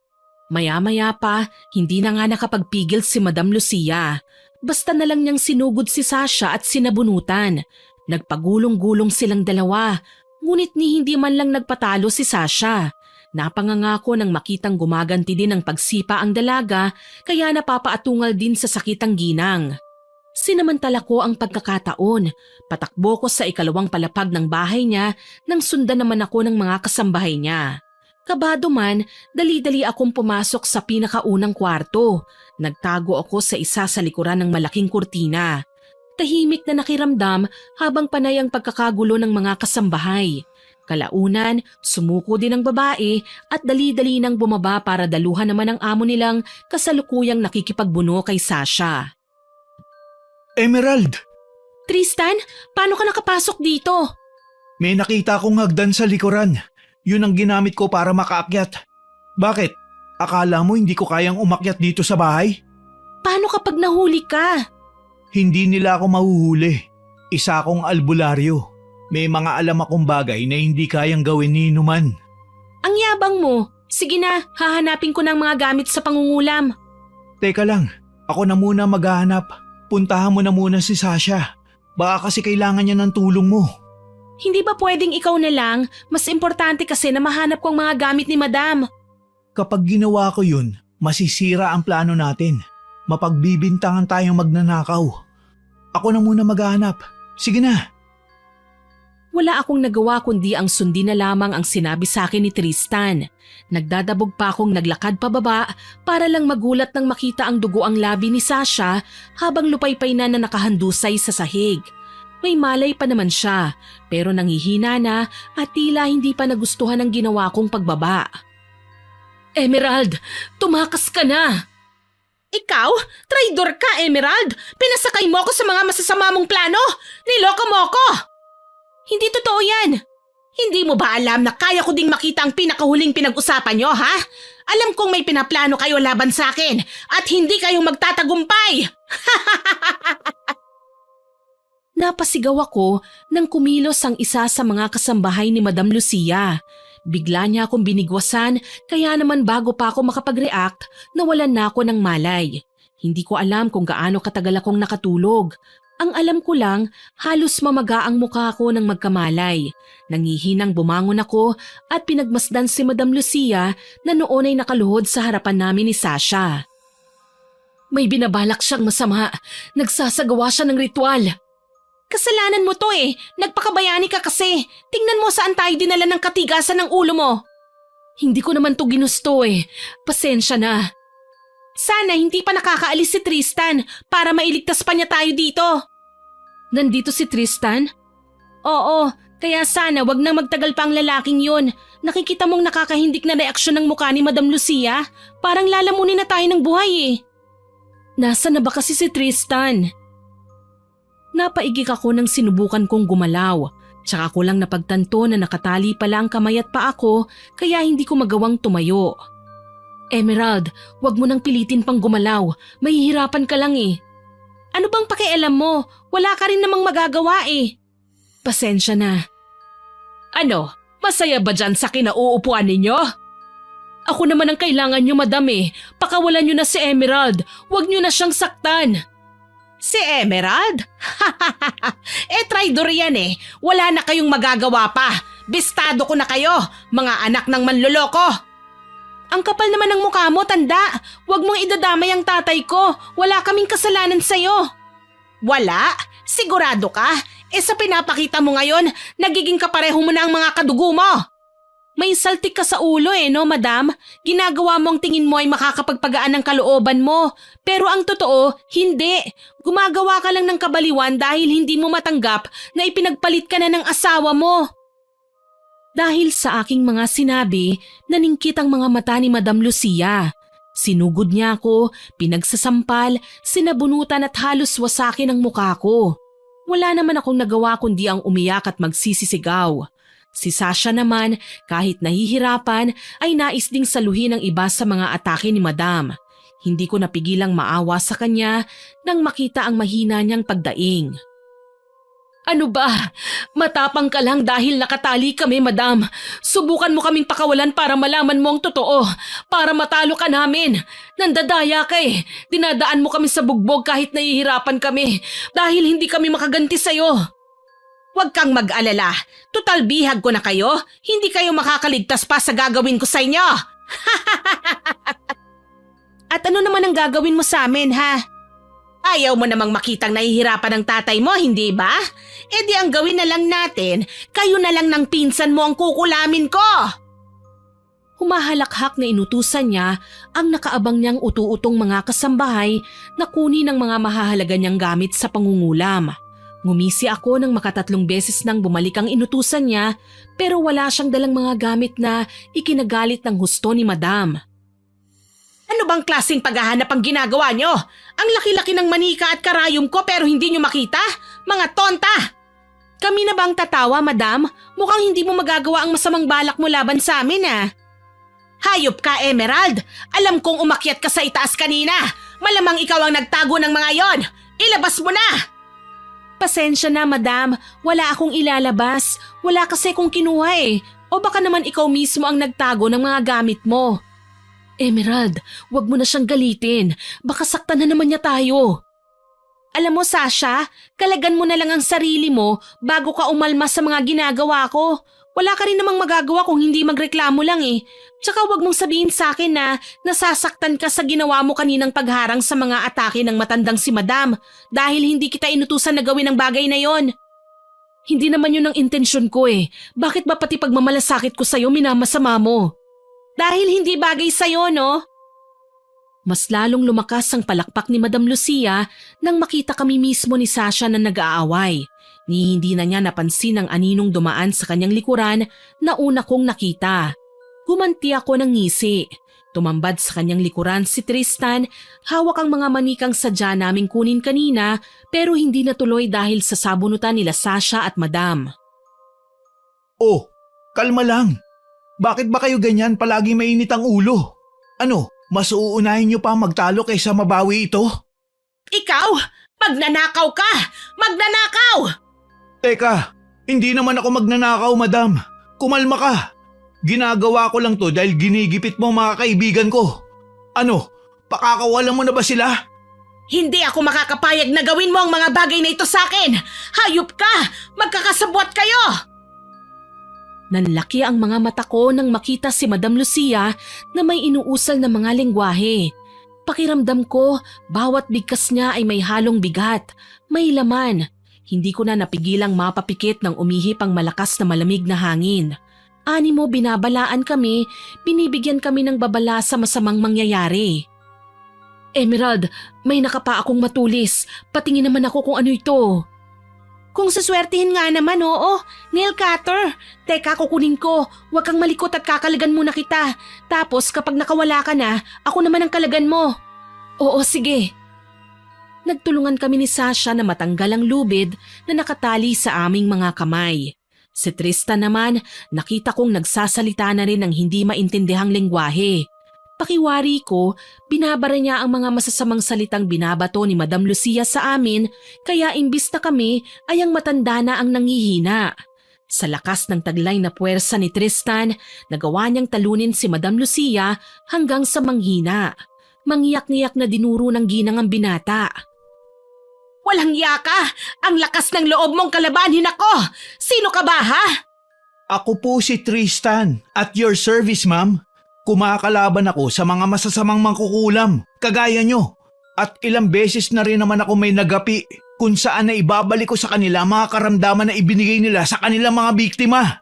Maya-maya pa, hindi na nga nakapagpigil si Madam Lucia. Basta na lang niyang sinugod si Sasha at sinabunutan. Nagpagulong-gulong silang dalawa, ngunit ni hindi man lang nagpatalo si Sasha. Napangangako nang makitang gumaganti din ng pagsipa ang dalaga, kaya napapaatungal din sa sakit ang ginang. Sinamantala ko ang pagkakataon. Patakbo ko sa ikalawang palapag ng bahay niya nang sundan naman ako ng mga kasambahay niya. Kabado man, dali-dali akong pumasok sa pinakaunang kwarto. Nagtago ako sa isa sa likuran ng malaking kurtina. Tahimik na nakiramdam habang panay ang pagkakagulo ng mga kasambahay. Kalaunan, sumuko din ang babae at dali-dali nang bumaba para daluhan naman ang amo nilang kasalukuyang nakikipagbuno kay Sasha. Emerald! Tristan, paano ka nakapasok dito? May nakita akong hagdan sa likuran. Yun ang ginamit ko para makaakyat. Bakit? Akala mo hindi ko kayang umakyat dito sa bahay? Paano kapag nahuli ka? Hindi nila ako mahuhuli. Isa akong albularyo. May mga alam akong bagay na hindi kayang gawin ni inuman. Ang yabang mo. Sige na, hahanapin ko ng mga gamit sa pangungulam. Teka lang, ako na muna maghahanap. Puntahan mo na muna si Sasha. Baka kasi kailangan niya ng tulong mo. Hindi ba pwedeng ikaw na lang? Mas importante kasi na mahanap ko ang mga gamit ni Madam. Kapag ginawa ko yun, masisira ang plano natin. Mapagbibintangan tayong magnanakaw. Ako na muna maghahanap. Sige na. Wala akong nagawa kundi ang sundin na lamang ang sinabi sa akin ni Tristan. Nagdadabog pa akong naglakad pababa para lang magulat nang makita ang dugo ang labi ni Sasha habang lupaypay na nakahandusay sa sahig. May malay pa naman siya pero nangihina na at tila hindi pa nagustuhan ang ginawa kong pagbaba. Emerald, tumakas ka na! Ikaw? Traidor ka, Emerald! Pinasakay mo ako sa mga masasama mong plano! Niloko mo ako! Hindi totoo yan! Hindi mo ba alam na kaya ko ding makita ang pinakahuling pinag-usapan nyo, ha? Alam kong may pinaplano kayo laban sa akin at hindi kayo magtatagumpay! Napasigaw ako nang kumilos ang isa sa mga kasambahay ni Madam Lucia. Bigla niya akong binigwasan kaya naman bago pa ako makapag-react, nawalan na ako ng malay. Hindi ko alam kung gaano katagal akong nakatulog. Ang alam ko lang, halos mamaga ang mukha ko nang magkamalay. Nangihinang bumangon ako at pinagmasdan si Madam Lucia na noon ay nakaluhod sa harapan namin ni Sasha. May binabalak siyang masama. Nagsasagawa siya ng ritual. Kasalanan mo to eh. Nagpakabayani ka kasi. Tingnan mo saan tayo dinala ng katigasan ng ulo mo. Hindi ko naman to ginusto eh. Pasensya na. Sana hindi pa nakakaalis si Tristan para mailigtas pa niya tayo dito. Nandito si Tristan? Oo, kaya sana wag nang magtagal pa ang lalaking yun. Nakikita mong nakakahindik na reaksyon ng mukha ni Madam Lucia. Parang lalamunin na tayo ng buhay eh. Nasaan na ba kasi si Tristan? Napaigik ako nang sinubukan kong gumalaw. Tsaka ko lang napagtanto na nakatali pala ang kamay at paa ko kaya hindi ko magawang tumayo. Emerald, wag mo nang pilitin pang gumalaw. Mahihirapan ka lang eh. Ano bang pakialam mo? Wala ka rin namang magagawa eh. Pasensya na. Ano? Masaya ba dyan sa kinauupuan ninyo? Ako naman ang kailangan nyo, madam eh. Pakawalan nyo na si Emerald. Wag nyo na siyang saktan. Si Emerald? Traidor yan eh. Wala na kayong magagawa pa. Bistado ko na kayo, mga anak ng manloloko. Ang kapal naman ng mukha mo, tanda. Huwag mong idadamay ang tatay ko. Wala kaming kasalanan sa'yo. Wala? Sigurado ka? Sa pinapakita mo ngayon, nagiging kapareho mo na ang mga kadugo mo. May saltik ka sa ulo eh, no, madam? Ginagawa mo ang tingin mo ay makakapagpagaan ng kalooban mo. Pero ang totoo, hindi. Gumagawa ka lang ng kabaliwan dahil hindi mo matanggap na ipinagpalit ka na ng asawa mo. Dahil sa aking mga sinabi, naningkit ang mga mata ni Madam Lucia. Sinugod niya ako, pinagsasampal, sinabunutan at halos wasakin ang mukha ko. Wala naman akong nagawa kundi ang umiyak at magsisisigaw. Si Sasha naman, kahit nahihirapan, ay nais ding saluhin ang iba sa mga atake ni Madam. Hindi ko napigilang maawa sa kanya nang makita ang mahina niyang pagdaing. Ano ba? Matapang ka lang dahil nakatali kami, madam. Subukan mo kaming pakawalan para malaman mo ang totoo. Para matalo ka namin. Nandadaya ka eh. Dinadaan mo kami sa bugbog kahit nahihirapan kami. Dahil hindi kami makaganti sa'yo. Huwag kang mag-alala. Tutal bihag ko na kayo. Hindi kayo makakaligtas pa sa gagawin ko sa inyo. At ano naman ang gagawin mo sa amin, ha? Ayaw mo namang makitang nahihirapan ng tatay mo, hindi ba? Di ang gawin na lang natin, kayo na lang ng pinsan mo ang kukulamin ko. Humahalakhak na inutusan niya ang nakaabang niyang utu-utong mga kasambahay na kunin ang mga mahahalaga niyang gamit sa pangungulam. Ngumisi ako ng makatatlong beses nang bumalik ang inutusan niya pero wala siyang dalang mga gamit na ikinagalit ng husto ni Madam. Ano bang klaseng paghahanap ang ginagawa nyo? Ang laki-laki ng manika at karayom ko pero hindi nyo makita? Mga tonta! Kami na bang tatawa, madam? Mukhang hindi mo magagawa ang masamang balak mo laban sa amin, ah. Hayop ka, Emerald! Alam kong umakyat ka sa itaas kanina! Malamang ikaw ang nagtago ng mga yon! Ilabas mo na! Pasensya na, madam. Wala akong ilalabas. Wala kasi kong kinuha eh. O baka naman ikaw mismo ang nagtago ng mga gamit mo. Emerald, wag mo na siyang galitin. Baka saktan na naman niya tayo. Alam mo, Sasha, kalagan mo na lang ang sarili mo bago ka umalma sa mga ginagawa ko. Wala ka rin namang magagawa kung hindi magreklamo lang eh. Tsaka wag mong sabihin sa akin na nasasaktan ka sa ginawa mo kaninang pagharang sa mga atake ng matandang si Madam dahil hindi kita inutusan na gawin ang bagay na yon. Hindi naman yun ang intensyon ko eh. Bakit ba pati pagmamalasakit ko sa'yo minamasama mo? Dahil hindi bagay sa'yo, no? Mas lalong lumakas ang palakpak ni Madam Lucia nang makita kami mismo ni Sasha na nag-aaway. Ni hindi na niya napansin ang aninong dumaan sa kanyang likuran na una kong nakita. Gumanti ako ng ngisi. Tumambad sa kanyang likuran si Tristan, hawak ang mga manikang sadya naming kunin kanina pero hindi natuloy dahil sa sabunutan nila Sasha at Madam. Oh, kalma lang. Bakit ba kayo ganyan palagi mainit ang ulo? Ano, mas uunahin niyo pa magtalo kaysa mabawi ito? Ikaw? Magnanakaw ka! Magnanakaw! Teka, hindi naman ako magnanakaw, madam. Kumalma ka. Ginagawa ko lang to dahil ginigipit mo mga kaibigan ko. Ano, pakakawalan mo na ba sila? Hindi ako makakapayag na gawin mo ang mga bagay na ito sa akin! Hayop ka! Magkakasabwat kayo! Nanlaki ang mga mata ko nang makita si Madam Lucia na may inuusal na mga lengguwahe. Pakiramdam ko, bawat bigkas niya ay may halong bigat, may laman. Hindi ko na napigilang mapapikit ng umihip ang malakas na malamig na hangin. Animo binabalaan kami, binibigyan kami ng babala sa masamang mangyayari. Emerald, may nakapa akong matulis. Patingin naman ako kung ano ito. Kung saswertihin nga naman, oo. Nail cutter. Teka, kukunin ko. Huwag kang malikot at kakalagan muna kita. Tapos kapag nakawala ka na, ako naman ang kalagan mo. Oo, sige. Nagtulungan kami ni Sasha na matanggal ang lubid na nakatali sa aming mga kamay. Si Tristan naman, nakita kong nagsasalita na rin ng hindi maintindihang lengguwahe. Pakiwari ko, binabara niya ang mga masasamang salitang binabato ni Madam Lucia sa amin, kaya imbis na kami ay ang matanda na ang nangihina. Sa lakas ng taglay na puwersa ni Tristan, nagawa niyang talunin si Madam Lucia hanggang sa manghina. Mangyak-ngiyak na dinuro ng ginang ang binata. Walang yaka! Ang lakas ng loob mong kalabanin ako! Sino ka ba, ha? Ako po si Tristan, at your service, ma'am. Kumakalaban ako sa mga masasamang mangkukulam, kagaya nyo. At ilang beses na rin naman ako may nagapi kung saan na ibabalik ko sa kanila mga karamdaman na ibinigay nila sa kanilang mga biktima.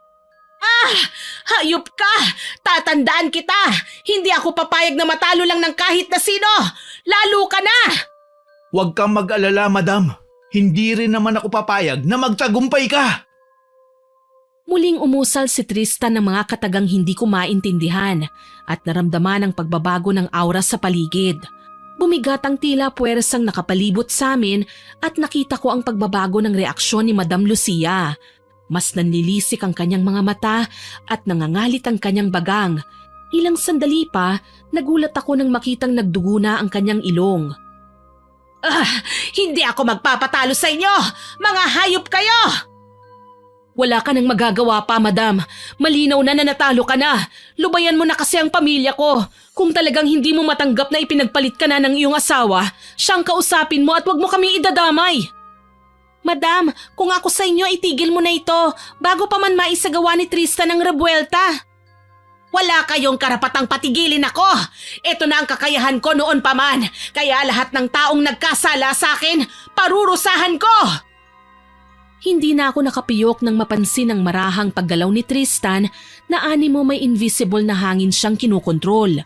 Ah! Hayop ka! Tatandaan kita! Hindi ako papayag na matalo lang ng kahit na sino! Lalo ka na! Huwag kang mag-alala, madam. Hindi rin naman ako papayag na magtagumpay ka. Muling umusal si Tristan ng mga katagang hindi ko maintindihan at naramdaman ang pagbabago ng aura sa paligid. Bumigat ang tila puwersang nakapalibot sa amin at nakita ko ang pagbabago ng reaksyon ni Madam Lucia. Mas nanlilisik ang kanyang mga mata at nangangalit ang kanyang bagang. Ilang sandali pa, nagulat ako nang makitang nagdugo na ang kanyang ilong. Hindi ako magpapatalo sa inyo! Mga hayop kayo! Wala ka nang magagawa pa, madam. Malinaw na natalo ka na. Lubayan mo na kasi ang pamilya ko. Kung talagang hindi mo matanggap na ipinagpalit ka na ng iyong asawa, siyang kausapin mo at wag mo kami idadamay. Madam, kung ako sa inyo, itigil mo na ito bago pa man maisagawa ni Tristan ang rebuelta. Wala kayong karapatang patigilin ako. Ito na ang kakayahan ko noon pa man. Kaya lahat ng taong nagkasala sa akin, parurusahan ko. Hindi na ako nakapiyok nang mapansin ang marahang paggalaw ni Tristan na animo may invisible na hangin siyang kinukontrol.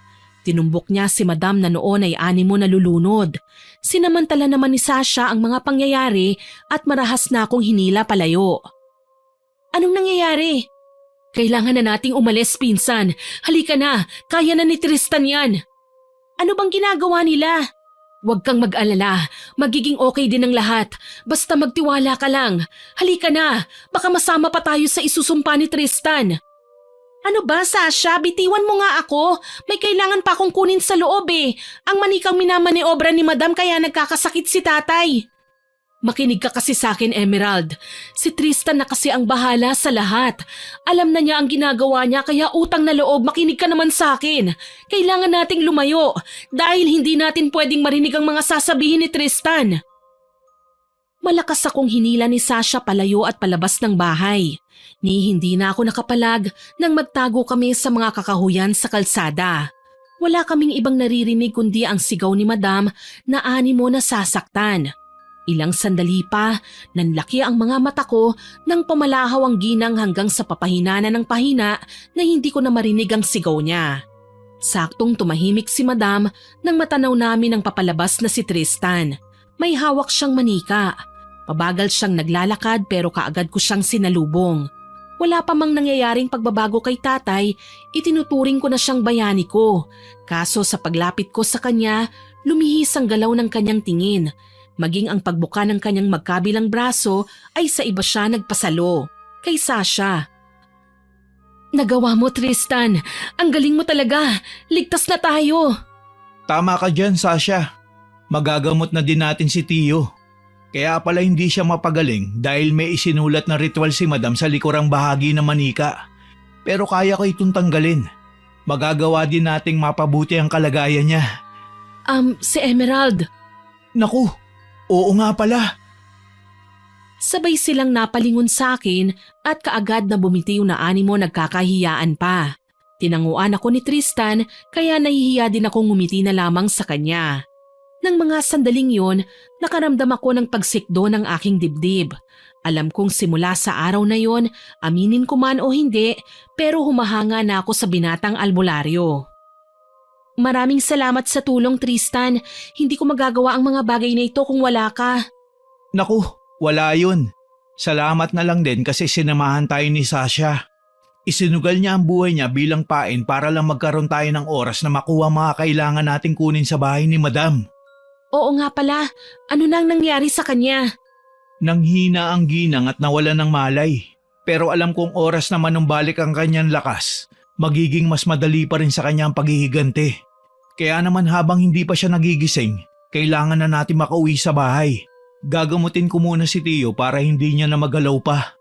Tinumbok niya si Madam na noon ay animo nalulunod. Sinamantala naman ni Sasha ang mga pangyayari at marahas na akong hinila palayo. Anong nangyayari? Kailangan na nating umalis, pinsan. Halika na, kaya na ni Tristan yan. Ano bang ginagawa nila? Huwag kang mag-alala, magiging okay din ang lahat. Basta magtiwala ka lang. Halika na, baka masama pa tayo sa isusumpa ni Tristan. Ano ba, Sasha? Bitiwan mo nga ako. May kailangan pa akong kunin sa loob eh. Ang manikang minamaniobra ni Madam kaya nagkakasakit si tatay. Makinig ka kasi sa akin, Emerald. Si Tristan na kasi ang bahala sa lahat. Alam na niya ang ginagawa niya kaya utang na loob, makinig ka naman sa akin. Kailangan nating lumayo dahil hindi natin pwedeng marinig ang mga sasabihin ni Tristan. Malakas akong hinila ni Sasha palayo at palabas ng bahay. Ni hindi na ako nakapalag nang magtago kami sa mga kakahuyan sa kalsada. Wala kaming ibang naririnig kundi ang sigaw ni Madam na animo na sasaktan. Ilang sandali pa, nanlaki ang mga mata ko nang pumalahaw ang ginang hanggang sa papahina na ng pahina na hindi ko na marinig ang sigaw niya. Saktong tumahimik si Madam nang matanaw namin ang papalabas na si Tristan. May hawak siyang manika. Mabagal siyang naglalakad pero kaagad ko siyang sinalubong. Wala pa mang nangyayaring pagbabago kay tatay, itinuturing ko na siyang bayani ko. Kaso sa paglapit ko sa kanya, lumihis ang galaw ng kanyang tingin. Maging ang pagbuka ng kanyang magkabilang braso ay sa iba siya nagpasalo, kay Sasha. Nagawa mo, Tristan. Ang galing mo talaga. Ligtas na tayo. Tama ka dyan, Sasha. Magagamot na din natin si Tio. Kaya pala hindi siya mapagaling dahil may isinulat na ritual si Madam sa likurang bahagi ng manika. Pero kaya ko itong tanggalin. Magagawa din nating mapabuti ang kalagayan niya. Si Emerald. Naku! Oo nga pala. Sabay silang napalingon sa akin at kaagad na bumitiw na animo nagkakahiyaan pa. Tinanguan ako ni Tristan kaya nahihiya din akong ngumiti na lamang sa kanya. Nang mga sandaling yon, nakaramdam ako ng pagsikdo ng aking dibdib. Alam kong simula sa araw na yon, aminin ko man o hindi, pero humahanga na ako sa binatang albularyo. Maraming salamat sa tulong, Tristan. Hindi ko magagawa ang mga bagay na ito kung wala ka. Naku, wala yun. Salamat na lang din kasi sinamahan tayo ni Sasha. Isinugal niya ang buhay niya bilang pain para lang magkaroon tayo ng oras na makuha mga kailangan nating kunin sa bahay ni Madam. Oo nga pala, ano nang nangyari sa kanya? Nanghina ang ginang at nawala ng malay. Pero alam kong oras na manumbalik ang kanyang lakas, magiging mas madali pa rin sa kanya ang paghihigante. Kaya naman habang hindi pa siya nagigising, kailangan na natin makauwi sa bahay. Gagamutin ko muna si Tio para hindi niya na magalaw pa.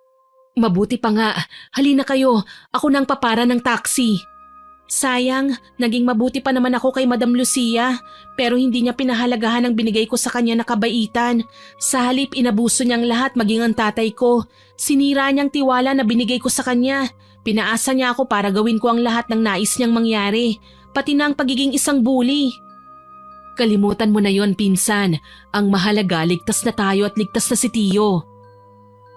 Mabuti pa nga, halina kayo, ako nang papara ng taxi. Sayang, naging mabuti pa naman ako kay Madam Lucia, pero hindi niya pinahalagahan ang binigay ko sa kanya na kabaitan. Sa halip inabuso niyang lahat maging ang tatay ko. Sinira niyang tiwala na binigay ko sa kanya. Pinaasa niya ako para gawin ko ang lahat ng nais niyang mangyari, pati na ang pagiging isang bully. Kalimutan mo na yon, pinsan. Ang mahalaga, ligtas na tayo at ligtas na si Tio.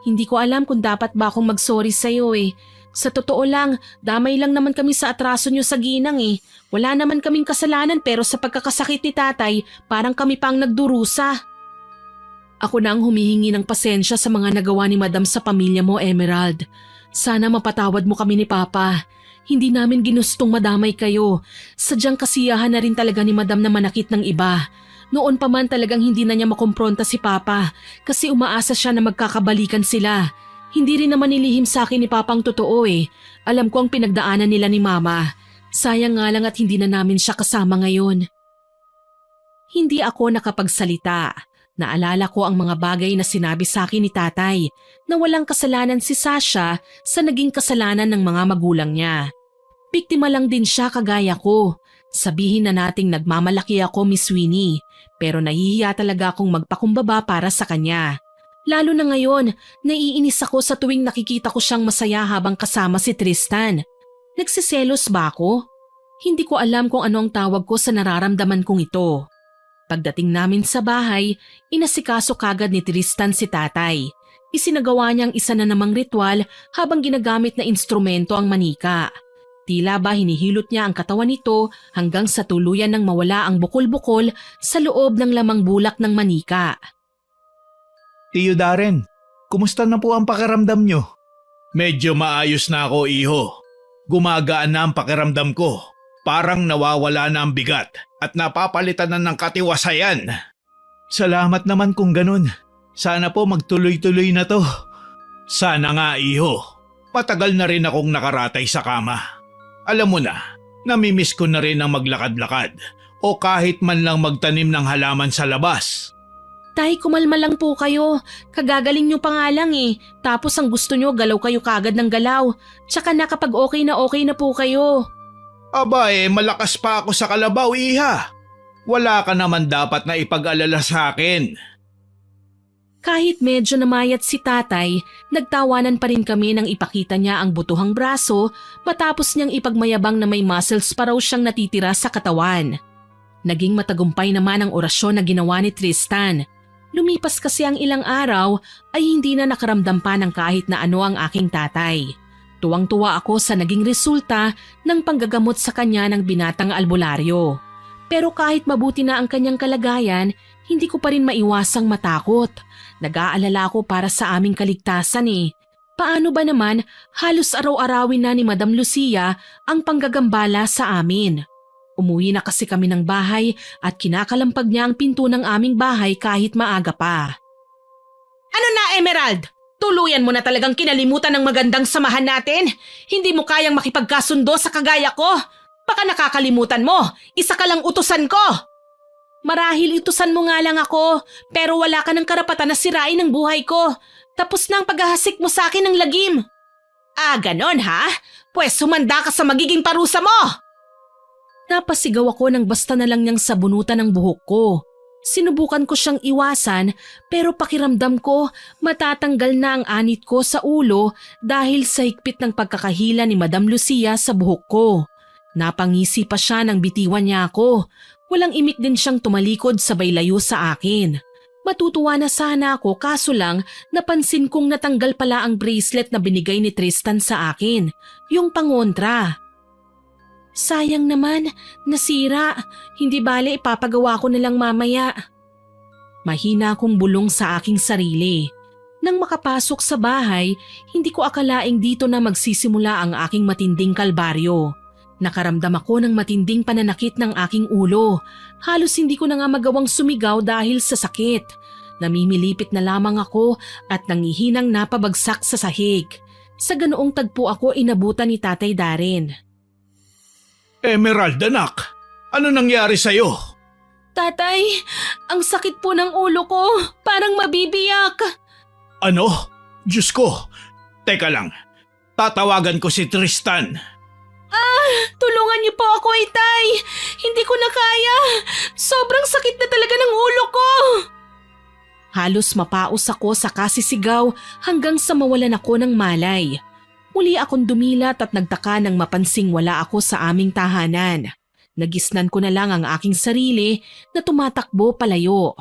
Hindi ko alam kung dapat ba akong mag-sorry sa'yo eh. Sa totoo lang, damay lang naman kami sa atraso niyo sa ginang eh. Wala naman kaming kasalanan pero sa pagkakasakit ni tatay, parang kami pang nagdurusa. Ako na ang humihingi ng pasensya sa mga nagawa ni Madam sa pamilya mo, Emerald. Sana mapatawad mo kami ni Papa. Hindi namin ginustong madamay kayo. Sadyang kasiyahan na rin talaga ni Madam na manakit ng iba. Noon pa man talagang hindi na niya makumpronta si Papa kasi umaasa siya na magkakabalikan sila. Hindi rin naman nilihim sa akin ni Papang totoo eh. Alam ko ang pinagdaanan nila ni Mama. Sayang nga lang at hindi na namin siya kasama ngayon. Hindi ako nakapagsalita. Naalala ko ang mga bagay na sinabi sa akin ni Tatay na walang kasalanan si Sasha sa naging kasalanan ng mga magulang niya. Biktima lang din siya kagaya ko. Sabihin na nating nagmamalaki ako, Miss Winnie, pero nahihiya talaga akong magpakumbaba para sa kanya. Lalo na ngayon, naiinis ako sa tuwing nakikita ko siyang masaya habang kasama si Tristan. Nagsiselos ba ako? Hindi ko alam kung ano ang tawag ko sa nararamdaman kong ito. Pagdating namin sa bahay, inasikaso kagad ni Tristan si Tatay. Isinagawa niyang isa na namang ritual habang ginagamit na instrumento ang manika. Tila ba hinihilot niya ang katawan nito hanggang sa tuluyan ng mawala ang bukol-bukol sa loob ng lamang bulak ng manika. Tio Darren, kumusta na po ang pakiramdam niyo? Medyo maayos na ako, iho. Gumagaan na ang pakiramdam ko. Parang nawawala na ang bigat at napapalitan na ng katiwasayan. Salamat naman kung ganun. Sana po magtuloy-tuloy na to. Sana nga, iho. Matagal na rin akong nakaratay sa kama. Alam mo na, namimiss ko na rin ang maglakad-lakad o kahit man lang magtanim ng halaman sa labas. Tay, kumalma lang po kayo. Kagagaling nyo pa nga lang eh. Tapos ang gusto nyo, galaw kayo kagad ng galaw. Tsaka na kapag okay na po kayo. Aba malakas pa ako sa kalabaw, iha. Wala ka naman dapat na ipag-alala sa akin. Kahit medyo namayat si Tatay, nagtawanan pa rin kami nang ipakita niya ang butuhang braso matapos niyang ipagmayabang na may muscles pa raw siyang natitira sa katawan. Naging matagumpay naman ang orasyon na ginawa ni Tristan. Lumipas kasi ang ilang araw ay hindi na nakaramdam pa ng kahit na ano ang aking tatay. Tuwang-tuwa ako sa naging resulta ng panggagamot sa kanya ng binatang albularyo. Pero kahit mabuti na ang kanyang kalagayan, hindi ko pa rin maiwasang matakot. Nag-aalala ako para sa aming kaligtasan eh. Paano ba naman halos araw-arawin na ni Madam Lucia ang panggagambala sa amin? Umuwi na kasi kami ng bahay at kinakalampag niya ang pinto ng aming bahay kahit maaga pa. Ano na, Emerald? Tuluyan mo na talagang kinalimutan ng magandang samahan natin? Hindi mo kayang makipagkasundo sa kagaya ko? Baka nakakalimutan mo, isa ka lang utusan ko. Marahil utusan mo nga lang ako, pero wala ka ng karapatan na sirain ang buhay ko. Tapos na ang paghahasik mo sa akin ng lagim. Ah, ganon ha? Pwes humanda ka sa magiging parusa mo. Napasigaw ako nang basta na lang niyang sabunutan ang buhok ko. Sinubukan ko siyang iwasan pero pakiramdam ko matatanggal na ang anit ko sa ulo dahil sa higpit ng pagkakahila ni Madam Lucia sa buhok ko. Napangisi pa siya nang bitiwan niya ako. Walang imik din siyang tumalikod sabay layo sa akin. Matutuwa na sana ako kaso lang napansin kong natanggal pala ang bracelet na binigay ni Tristan sa akin, yung pangontra. Sayang naman, nasira. Hindi bale ipapagawa ko na lang mamaya. Mahina akong bulong sa aking sarili. Nang makapasok sa bahay, hindi ko akalaing dito na magsisimula ang aking matinding kalbaryo. Nakaramdam ako ng matinding pananakit ng aking ulo. Halos hindi ko na nga magawang sumigaw dahil sa sakit. Namimilipit na lamang ako at nangihinang napabagsak sa sahig. Sa ganoong tagpo ako inabutan ni Tatay Darren. Emerald anak, ano nangyari sa'yo? Tatay, ang sakit po ng ulo ko. Parang mabibiyak. Ano? Diyos ko, teka lang, tatawagan ko si Tristan. Tulungan niyo po ako, Itay. Hindi ko na kaya. Sobrang sakit na talaga ng ulo ko. Halos mapaos ako sa kasisigaw hanggang sa mawalan ako ng malay. Muli akong dumilat at nagtaka nang mapansing wala ako sa aming tahanan. Nagisnan ko na lang ang aking sarili na tumatakbo palayo.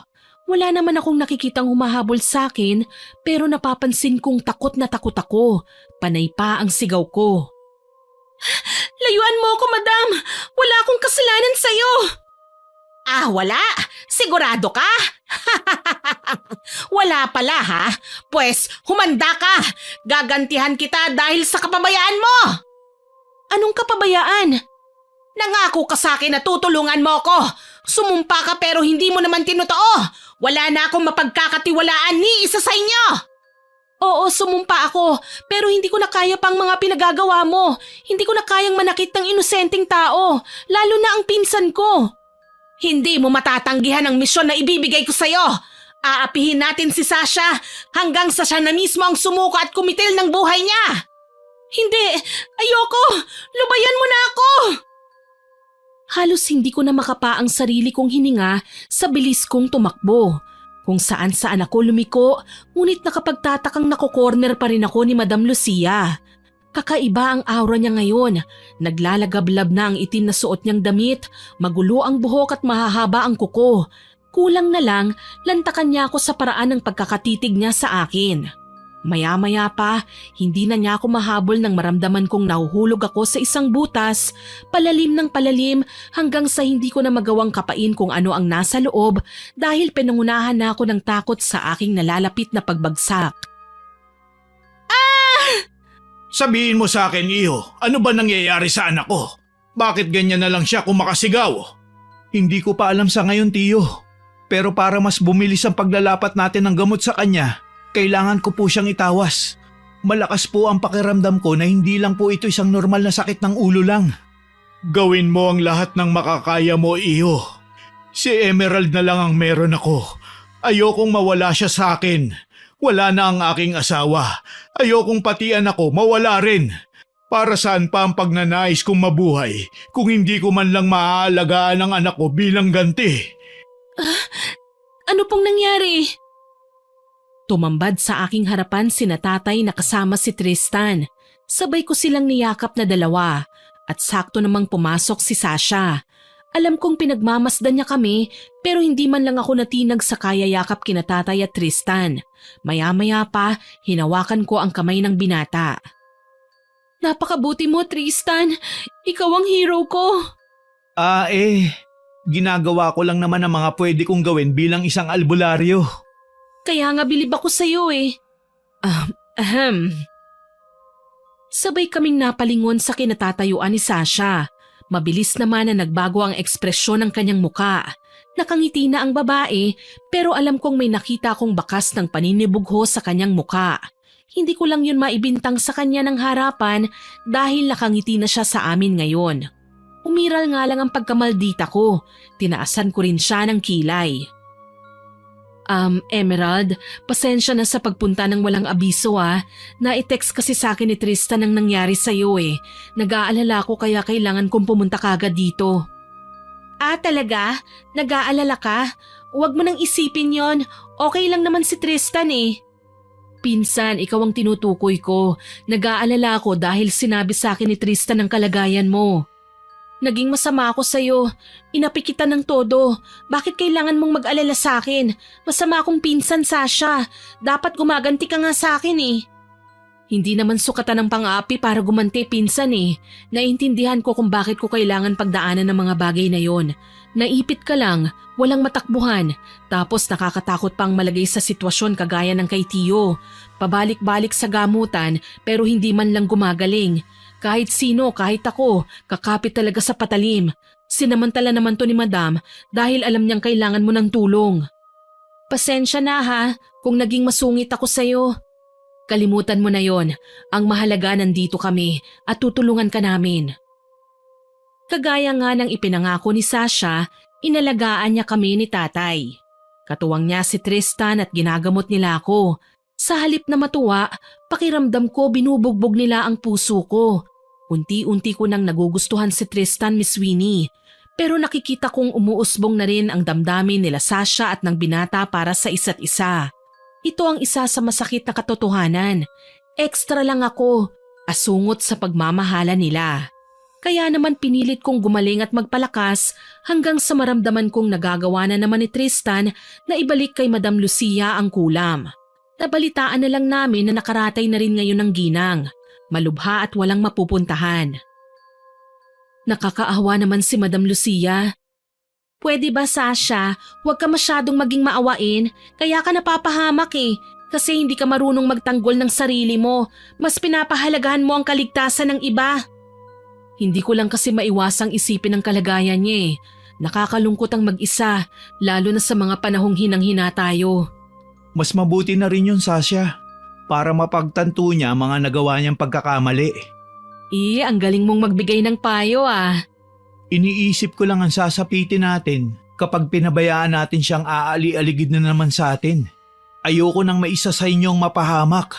Wala naman akong nakikitang humahabol sa akin pero napapansin kong takot na takot ako. Panay pa ang sigaw ko. Layuan mo ako, madam! Wala akong kasalanan sa'yo! Wala? Sigurado ka? Wala pala ha? Pues humanda ka! Gagantihan kita dahil sa kapabayaan mo! Anong kapabayaan? Nangako ka sa akin na tutulungan mo ako! Sumumpa ka pero hindi mo naman tinotoo! Wala na akong mapagkakatiwalaan ni isa sa inyo! Oo, sumumpa ako, pero hindi ko na kaya pang mga pinagagawa mo. Hindi ko na kayang manakit ng inosenteng tao, lalo na ang pinsan ko. Hindi mo matatanggihan ang misyon na ibibigay ko sa'yo. Aapihin natin si Sasha hanggang sa siya na mismo ang sumuko at kumitil ng buhay niya. Hindi, ayoko. Lubayan mo na ako. Halos hindi ko na makapa ang sarili kong hininga sa bilis kong tumakbo. Kung saan-saan ako lumiko, ngunit nakapagtatakang nakokorner pa rin ako ni Madam Lucia. Kakaiba ang aura niya ngayon. Naglalagablab na ang itim na suot niyang damit, magulo ang buhok at mahahaba ang kuko. Kulang na lang, lantakan niya ako sa paraan ng pagkakatitig niya sa akin. Maya-maya pa, hindi na niya ako mahabol nang maramdaman kong nahuhulog ako sa isang butas, palalim ng palalim hanggang sa hindi ko na magawang kapain kung ano ang nasa loob dahil pinangunahan na ako ng takot sa aking nalalapit na pagbagsak. Sabihin mo sa akin, Iho, ano ba nangyayari sa anak ko? Bakit ganyan na lang siya kung makasigaw? Hindi ko pa alam sa ngayon, Tiyo. Pero para mas bumilis ang paglalapat natin ng gamot sa kanya, kailangan ko po siyang itawas. Malakas po ang pakiramdam ko na hindi lang po ito isang normal na sakit ng ulo lang. Gawin mo ang lahat ng makakaya mo, Iho. Si Emerald na lang ang meron ako. Ayokong mawala siya sa akin. Wala na ang aking asawa. Ayokong pati anak ko mawala rin. Para saan pa ang pagnanais kong mabuhay kung hindi ko man lang maaalagaan ang anak ko bilang ganti? Ano pong nangyari? Tumambad sa aking harapan sina tatay na kasama si Tristan. Sabay ko silang niyakap na dalawa at sakto namang pumasok si Sasha. Alam kong pinagmamasdan niya kami pero hindi man lang ako natinag sa kayayakap kina tatay at Tristan. Maya-maya pa, hinawakan ko ang kamay ng binata. Napakabuti mo, Tristan. Ikaw ang hero ko. Ginagawa ko lang naman ang mga pwede kong gawin bilang isang albularyo. Kaya nga bilib ako sa'yo eh. Sabay kaming napalingon sa kinatatayuan ni Sasha. Mabilis naman na nagbago ang ekspresyon ng kanyang muka. Nakangiti na ang babae pero alam kong may nakita akong bakas ng paninibugho sa kanyang muka. Hindi ko lang yun maibintang sa kanya ng harapan dahil nakangiti na siya sa amin ngayon. Umiral nga lang ang pagkamaldita ko. Tinaasan ko rin siya ng kilay. Emerald, pasensya na sa pagpunta ng walang abiso ah. Na-text kasi sa akin ni Tristan ang nangyari sa'yo eh. Nag-aalala ko kaya kailangan kong pumunta kagad dito. Talaga? Nag-aalala ka? Huwag mo nang isipin yon. Okay lang naman si Tristan eh. Pinsan, ikaw ang tinutukoy ko. Nag-aalala ako dahil sinabi sa akin ni Tristan ang kalagayan mo. Naging masama ako sa'yo. Inapi kita ng todo. Bakit kailangan mong mag-alala sa akin? Masama akong pinsan, Sasha. Dapat gumaganti ka nga sa akin eh. Hindi naman sukatan ng pang-aapi para gumanti, pinsan eh. Naintindihan ko kung bakit ko kailangan pagdaanan ng mga bagay na yon. Naipit ka lang, walang matakbuhan. Tapos nakakatakot pang malagay sa sitwasyon kagaya ng kay Tio. Pabalik-balik sa gamutan pero hindi man lang gumagaling. Kahit sino, kahit ako, kakapit talaga sa patalim. Sinamantala naman to ni Madam dahil alam niyang kailangan mo ng tulong. Pasensya na ha kung naging masungit ako sa'yo. Kalimutan mo na yon. Ang mahalaga nandito kami at tutulungan ka namin. Kagaya nga ng ipinangako ni Sasha, inalagaan niya kami ni tatay. Katuwang niya si Tristan at ginagamot nila ako. Sa halip na matuwa, pakiramdam ko binubugbog nila ang puso ko. Unti-unti ko nang nagugustuhan si Tristan, Miss Winnie. Pero nakikita kong umuusbong na rin ang damdamin nila Sasha at ng binata para sa isa't isa. Ito ang isa sa masakit na katotohanan. Extra lang ako, asungot sa pagmamahala nila. Kaya naman pinilit kong gumaling at magpalakas hanggang sa maramdaman kong nagagawa na naman ni Tristan na ibalik kay Madam Lucia ang kulam. Nabalitaan na lang namin na nakaratay na rin ngayon ng ginang. Malubha at walang mapupuntahan. Nakakaawa naman si Madam Lucia. Pwede ba, Sasha, huwag ka masyadong maging maawain, kaya ka napapahamak eh, kasi hindi ka marunong magtanggol ng sarili mo, mas pinapahalagahan mo ang kaligtasan ng iba. Hindi ko lang kasi maiwasang isipin ang kalagayan niya eh. Nakakalungkot ang mag-isa, lalo na sa mga panahong hinang-hina tayo. Mas mabuti na rin yun, Sasha, para mapagtanto niya ang mga nagawa niyang pagkakamali. Ang galing mong magbigay ng payo ah. Iniisip ko lang ang sasapitin natin kapag pinabayaan natin siyang aali-aligid na naman sa atin. Ayoko nang maisa sa inyong mapahamak.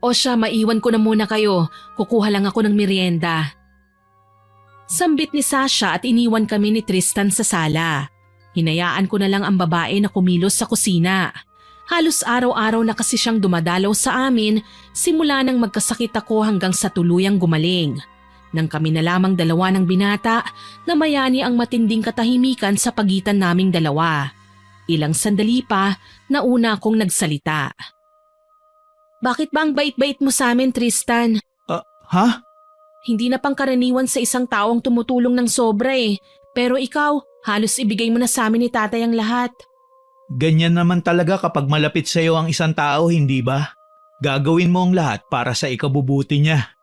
O siya, maiwan ko na muna kayo. Kukuha lang ako ng merienda. Sambit ni Sasha at iniwan kami ni Tristan sa sala. Hinayaan ko na lang ang babae na kumilos sa kusina. Halos araw-araw na kasi siyang dumadalaw sa amin simula nang magkasakit ako hanggang sa tuluyang gumaling. Nang kami na lamang dalawa ng binata, namayani ang matinding katahimikan sa pagitan naming dalawa. Ilang sandali pa, nauna akong nagsalita. Bakit ba ang bait-bait mo sa amin, Tristan? Ha? Hindi na pangkaraniwan sa isang taong tumutulong ng sobra eh. Pero ikaw, halos ibigay mo na sa amin ni tatay ang lahat. Ganyan naman talaga kapag malapit sa iyo ang isang tao, hindi ba? Gagawin mo ang lahat para sa ikabubuti niya.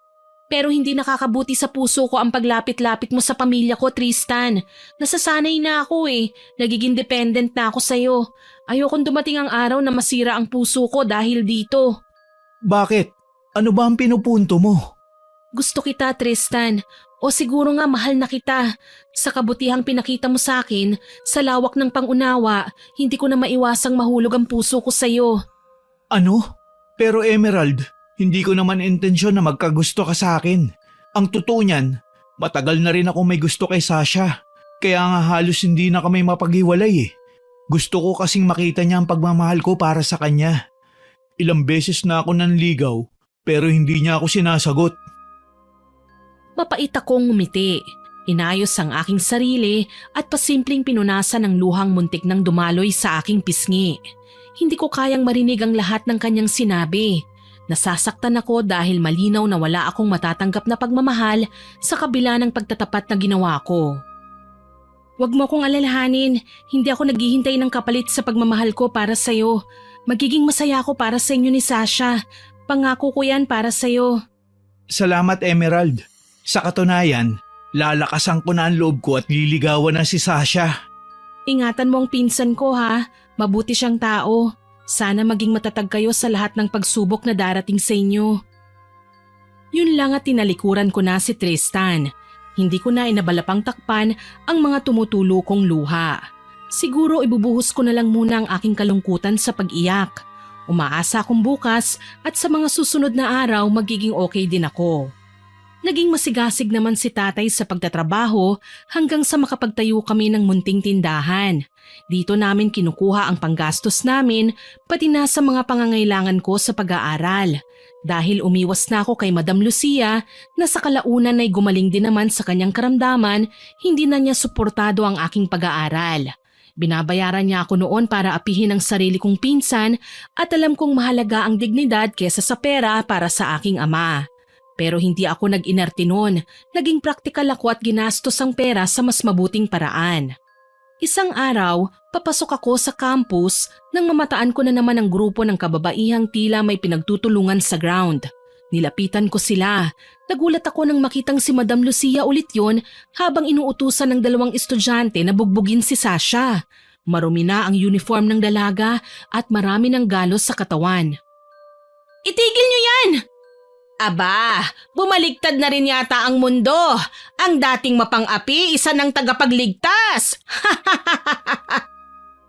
Pero hindi nakakabuti sa puso ko ang paglapit-lapit mo sa pamilya ko, Tristan. Nasasanay na ako eh. Nagiging dependent na ako sa'yo. Ayokong dumating ang araw na masira ang puso ko dahil dito. Bakit? Ano ba ang pinupunto mo? Gusto kita, Tristan. O siguro nga mahal na kita. Sa kabutihang pinakita mo sa akin, sa lawak ng pangunawa, hindi ko na maiwasang mahulog ang puso ko sa'yo. Ano? Pero Emerald, hindi ko naman intensyon na magkagusto ka sa akin. Ang totoo niyan, matagal na rin ako may gusto kay Sasha. Kaya nga halos hindi na kami mapaghiwalay eh. Gusto ko kasing makita niya ang pagmamahal ko para sa kanya. Ilang beses na ako nanligaw pero hindi niya ako sinasagot. Mapait akong ngumiti. Inayos ang aking sarili at pasimpleng pinunasan ng luhang muntik nang dumaloy sa aking pisngi. Hindi ko kayang marinig ang lahat ng kanyang sinabi. Nasasaktan ako dahil malinaw na wala akong matatanggap na pagmamahal sa kabila ng pagtatapat na ginawa ko. Huwag mo akong alalahanin, hindi ako naghihintay ng kapalit sa pagmamahal ko para sa'yo. Magiging masaya ako para sa inyo ni Sasha. Pangako ko yan para sa'yo. Salamat Emerald. Sa katunayan, lalakasan ko na ang loob ko at liligawan na si Sasha. Ingatan mo ang pinsan ko ha, mabuti siyang tao. Sana maging matatag kayo sa lahat ng pagsubok na darating sa inyo. Yun lang at tinalikuran ko na si Tristan. Hindi ko na inabalapang takpan ang mga tumutulo kong luha. Siguro ibubuhos ko na lang muna ang aking kalungkutan sa pag-iyak. Umaasa akong bukas at sa mga susunod na araw magiging okay din ako. Naging masigasig naman si tatay sa pagtatrabaho hanggang sa makapagtayo kami ng munting tindahan. Dito namin kinukuha ang panggastos namin pati na sa mga pangangailangan ko sa pag-aaral. Dahil umiwas na ako kay Madam Lucia na sa kalaunan ay gumaling din naman sa kanyang karamdaman, hindi na niya suportado ang aking pag-aaral. Binabayaran niya ako noon para apihin ang sarili kong pinsan at alam kong mahalaga ang dignidad kesa sa pera para sa aking ama. Pero hindi ako nag-inerte noon, naging praktikal ako at ginastos ang pera sa mas mabuting paraan. Isang araw, papasok ako sa campus nang mamataan ko na naman ang grupo ng kababaihang tila may pinagtutulungan sa ground. Nilapitan ko sila. Nagulat ako nang makitang si Madam Lucia ulit yon habang inuutusan ng 2 estudyante na bugbugin si Sasha. Marumi na ang uniform ng dalaga at marami ng galos sa katawan. "Itigil niyo yan!" "Aba, bumaligtad na rin yata ang mundo. Ang dating mapang-api, isa ng tagapagligtas."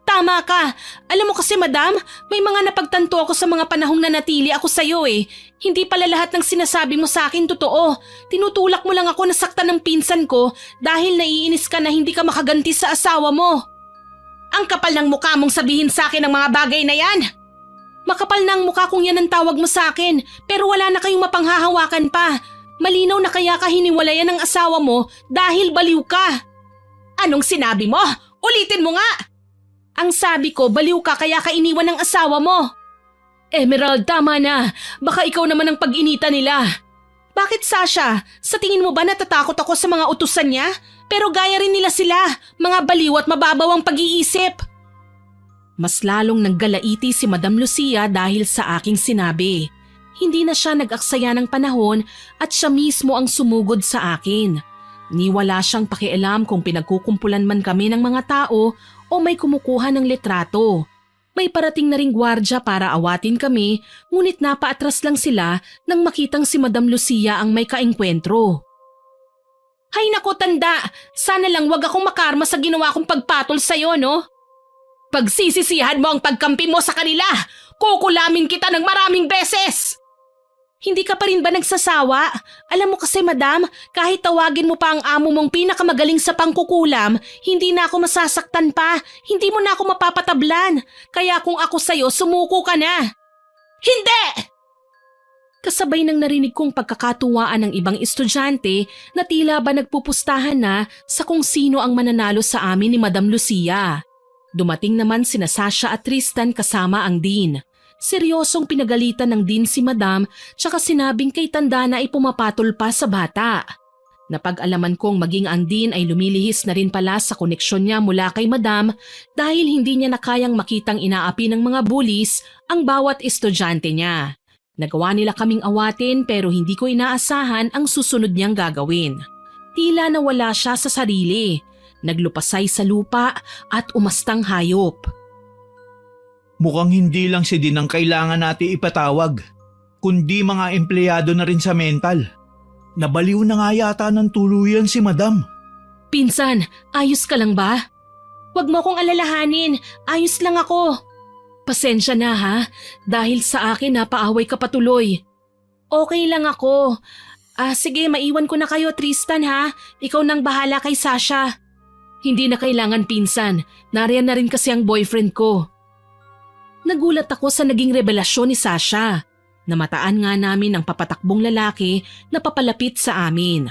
"Tama ka. Alam mo kasi madam, may mga napagtanto ako sa mga panahong nanatili ako sa'yo eh. Hindi pala lahat ng sinasabi mo sa akin totoo. Tinutulak mo lang ako na saktan ng pinsan ko dahil naiinis ka na hindi ka makaganti sa asawa mo. Ang kapal ng mukha mong sabihin sa akin ang mga bagay na yan. Makapal na ang mukha kung yan ang tawag mo sa akin, pero wala na kayong mapanghahawakan pa. Malinaw na kaya ka hiniwalayan ng asawa mo dahil baliw ka." "Anong sinabi mo? Ulitin mo nga!" "Ang sabi ko, baliw ka kaya ka iniwan ng asawa mo." "Emerald, tama na. Baka ikaw naman ang pag-inita nila." "Bakit Sasha? Sa tingin mo ba natatakot ako sa mga utusan niya? Pero gaya rin nila sila, mga baliw at mababaw ang pag-iisip." Mas lalong naggalaiti si Madam Lucia dahil sa aking sinabi. Hindi na siya nag-aksaya ng panahon at siya mismo ang sumugod sa akin. Ni wala siyang pakialam kung pinagkukumpulan man kami ng mga tao o may kumukuha ng litrato. May parating na ring gwardya para awatin kami, ngunit napaatras lang sila nang makitang si Madam Lucia ang may kaengkwentro. "Hay nako tanda, sana lang wag akong makarma sa ginawa kong pagpatol sa'yo, no? Pagsisisihan mo ang pagkampi mo sa kanila! Kukulamin kita ng maraming beses!" "Hindi ka pa rin ba nagsasawa? Alam mo kasi madam, kahit tawagin mo pa ang amo mong pinakamagaling sa pangkukulam, hindi na ako masasaktan pa, hindi mo na ako mapapatablan. Kaya kung ako sa'yo, sumuko ka na." "Hindi!" Kasabay ng narinig kong pagkakatuwaan ng ibang estudyante na tila ba nagpupustahan na sa kung sino ang mananalo sa amin ni Madam Lucia. Dumating naman sina Sasha at Tristan kasama ang dean. Seryosong pinagalitan ng dean si Madam tsaka sinabing kay tanda na ay pumapatol pa sa bata. Napag-alaman kong maging ang dean ay lumilihis na rin pala sa koneksyon niya mula kay Madam dahil hindi niya na kayang makitang inaapi ng mga bullies ang bawat estudyante niya. Nagawa nila kaming awatin pero hindi ko inaasahan ang susunod niyang gagawin. Tila nawala siya sa sarili. Naglupasay sa lupa at umastang hayop. Mukhang hindi lang si Dean ang kailangan natin ipatawag, kundi mga empleyado na rin sa mental. Nabaliw na nga yata ng tuluyan si Madam. "Pinsan, ayos ka lang ba? Huwag mo akong alalahanin, ayos lang ako. Pasensya na ha, dahil sa akin napaaway ka patuloy." "Okay lang ako. Sige, maiwan ko na kayo Tristan ha, ikaw nang bahala kay Sasha." "Hindi na kailangan pinsan, nariyan na rin kasi ang boyfriend ko." Nagulat ako sa naging revelasyon ni Sasha. Namataan nga namin ang papatakbong lalaki na papalapit sa amin.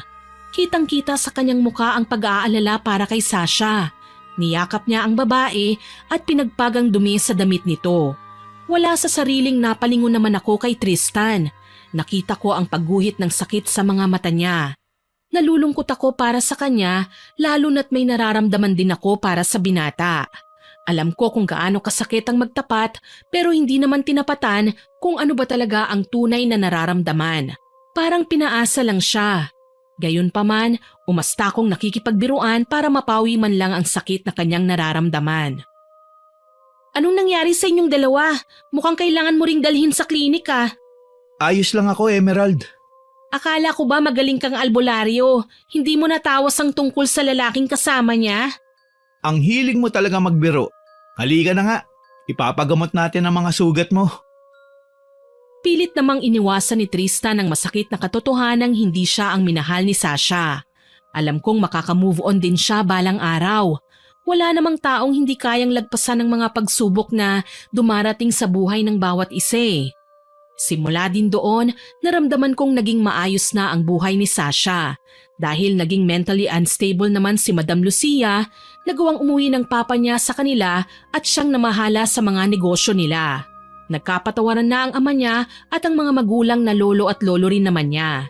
Kitang-kita sa kanyang muka ang pag-aalala para kay Sasha. Niyakap niya ang babae at pinagpagang dumi sa damit nito. Wala sa sariling napalingon naman ako kay Tristan. Nakita ko ang pagguhit ng sakit sa mga mata niya. Nalulungkot ako para sa kanya, lalo na't may nararamdaman din ako para sa binata. Alam ko kung gaano kasakit ang magtapat pero hindi naman tinapatan kung ano ba talaga ang tunay na nararamdaman. Parang pinaasa lang siya. Gayunpaman, umasta akong nakikipagbiruan para mapawi man lang ang sakit na kanyang nararamdaman. "Anong nangyari sa inyong dalawa? Mukhang kailangan mo ring dalhin sa klinik ah." "Ayos lang ako, Emerald." "Akala ko ba magaling kang albularyo? Hindi mo natawas ang tungkol sa lalaking kasama niya?" "Ang hiling mo talaga magbiro. Halika na nga, ipapagamot natin ang mga sugat mo." Pilit namang iniwasan ni Tristan ang masakit na katotohanang hindi siya ang minahal ni Sasha. Alam kong makaka-move on din siya balang araw. Wala namang taong hindi kayang lagpasan ng mga pagsubok na dumarating sa buhay ng bawat isa eh. Simula din doon, naramdaman kong naging maayos na ang buhay ni Sasha. Dahil naging mentally unstable naman si Madam Lucia, nagawang umuwi ng papa niya sa kanila at siyang namahala sa mga negosyo nila. Nagkapatawaran na ang ama niya at ang mga magulang na lolo at lolo rin naman niya.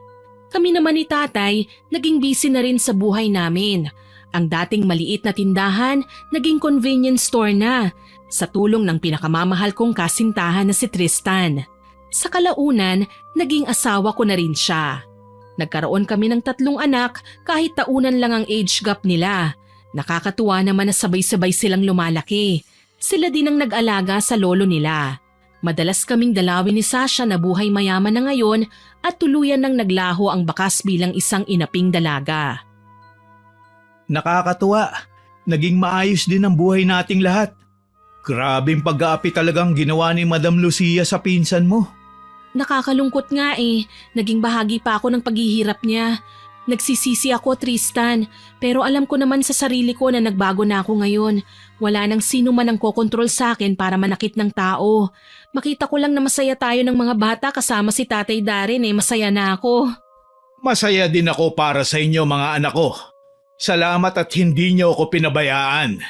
Kami naman ni tatay, naging busy na rin sa buhay namin. Ang dating maliit na tindahan, naging convenience store na, sa tulong ng pinakamamahal kong kasintahan na si Tristan. Sa kalaunan, naging asawa ko na rin siya. Nagkaroon kami ng 3 anak kahit taunan lang ang age gap nila. Nakakatuwa naman na sabay-sabay silang lumalaki. Sila din ang nag-alaga sa lolo nila. Madalas kaming dalawin ni Sasha na buhay mayaman na ngayon at tuluyan nang naglaho ang bakas bilang isang inaping dalaga. Nakakatuwa. Naging maayos din ang buhay nating lahat. Grabing pag-aapi talagang ginawa ni Madam Lucia sa pinsan mo. Nakakalungkot nga eh. Naging bahagi pa ako ng paghihirap niya. Nagsisisi ako, Tristan. Pero alam ko naman sa sarili ko na nagbago na ako ngayon. Wala nang sino man ang kokontrol sa akin para manakit ng tao. Makita ko lang na masaya tayo ng mga bata kasama si Tatay Darren eh. Masaya na ako. Masaya din ako para sa inyo mga anak ko. Salamat at hindi niyo ako pinabayaan.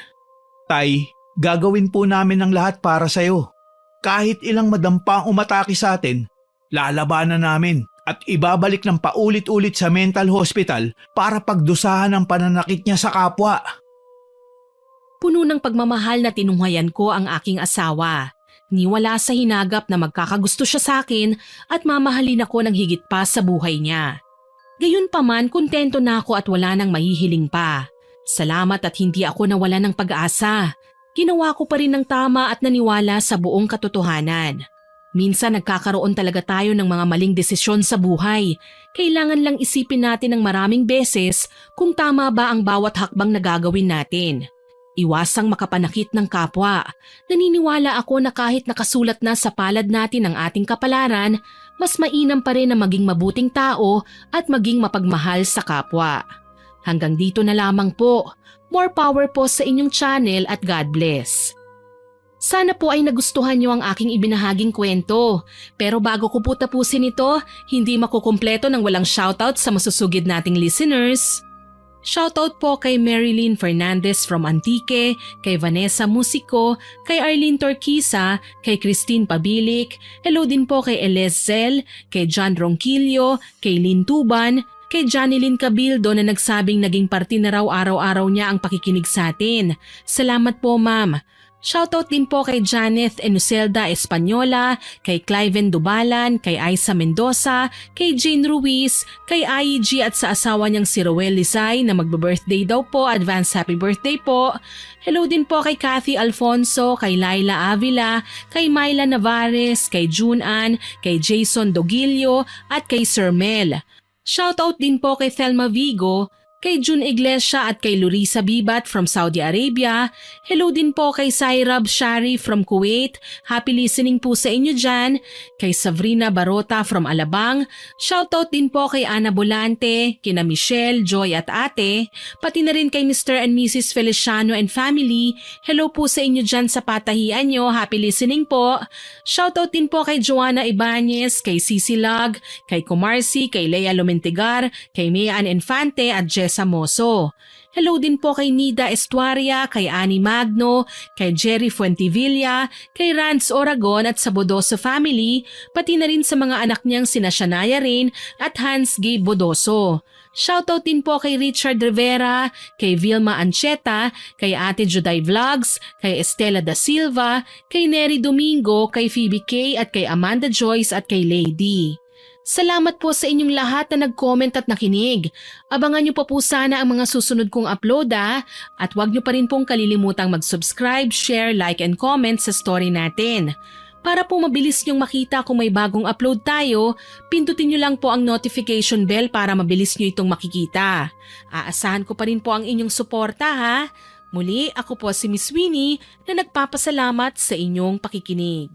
Tay, gagawin po namin ang lahat para sa'yo. Kahit ilang madampa ang umatake sa atin, lalabanan namin at ibabalik ng paulit-ulit sa mental hospital para pagdusahan ang pananakit niya sa kapwa. Puno ng pagmamahal na tinunghayan ko ang aking asawa. Niwala sa hinagap na magkakagusto siya sa akin at mamahalin ako ng higit pa sa buhay niya. Gayunpaman, kontento na ako at wala nang mahihiling pa. Salamat at hindi ako nawala ng pag-asa. Ginawa ko pa rin ng tama at naniwala sa buong katotohanan. Minsan nagkakaroon talaga tayo ng mga maling desisyon sa buhay. Kailangan lang isipin natin ng maraming beses kung tama ba ang bawat hakbang na gagawin natin. Iwasang makapanakit ng kapwa. Naniniwala ako na kahit nakasulat na sa palad natin ang ating kapalaran, mas mainam pa rin na maging mabuting tao at maging mapagmahal sa kapwa. Hanggang dito na lamang po. More power po sa inyong channel at God bless. Sana po ay nagustuhan niyo ang aking ibinahaging kwento. Pero bago ko po tapusin ito, hindi makukumpleto ng walang shoutout sa masusugid nating listeners. Shoutout po kay Marilyn Fernandez from Antique, kay Vanessa Musico, kay Arlene Torquisa, kay Christine Pabilic, hello din po kay Elezzel, kay John Ronquillo, kay Lynn Tuban, kay Janilyn Cabildo na nagsabing naging parte na raw araw-araw niya ang pakikinig sa atin. Salamat po ma'am. Shoutout din po kay Janeth Enucelda Española, kay Cliven Dubalan, kay Aiza Mendoza, kay Jane Ruiz, kay IEG at sa asawa niyang si Roel Lisay na magbe-birthday daw po. Advance happy birthday po. Hello din po kay Kathy Alfonso, kay Laila Avila, kay Myla Navares, kay June Ann, kay Jason Dogilio at kay Sir Mel. Shoutout din po kay Thelma Vigo, kay June Iglesia at kay Lurisa Bibat from Saudi Arabia. Hello din po kay Sairab Shari from Kuwait. Happy listening po sa inyo dyan. Kay Sabrina Barota from Alabang. Shoutout din po kay Ana Bolante, kina Michelle, Joy at Ate. Pati na rin kay Mr. and Mrs. Feliciano and family. Hello po sa inyo dyan sa patahian nyo. Happy listening po. Shoutout din po kay Joanna Ibanez, kay Cici Lag, kay Comarcy, kay Lea Lumentigar, kay Mian Infante at Jessa Moso. Hello din po kay Nida Estuaria, kay Annie Magno, kay Jerry Fuentivilla, kay Rance Oragon at sa Bodoso family, pati na rin sa mga anak niyang sina Shania Rain at Hans Gabe Bodoso. Shoutout din po kay Richard Rivera, kay Vilma Ancheta, kay Ate Juday Vlogs, kay Estela Da Silva, kay Neri Domingo, kay Phoebe K at kay Amanda Joyce at kay Lady. Salamat po sa inyong lahat na nag-comment at nakinig. Abangan niyo pa po sana ang mga susunod kong upload at huwag niyo pa rin pong kalilimutang mag-subscribe, share, like and comment sa story natin. Para po mabilis niyong makita kung may bagong upload tayo, pindutin niyo lang po ang notification bell para mabilis niyo itong makikita. Aasahan ko pa rin po ang inyong suporta ha. Muli, ako po si Miss Winnie na nagpapasalamat sa inyong pakikinig.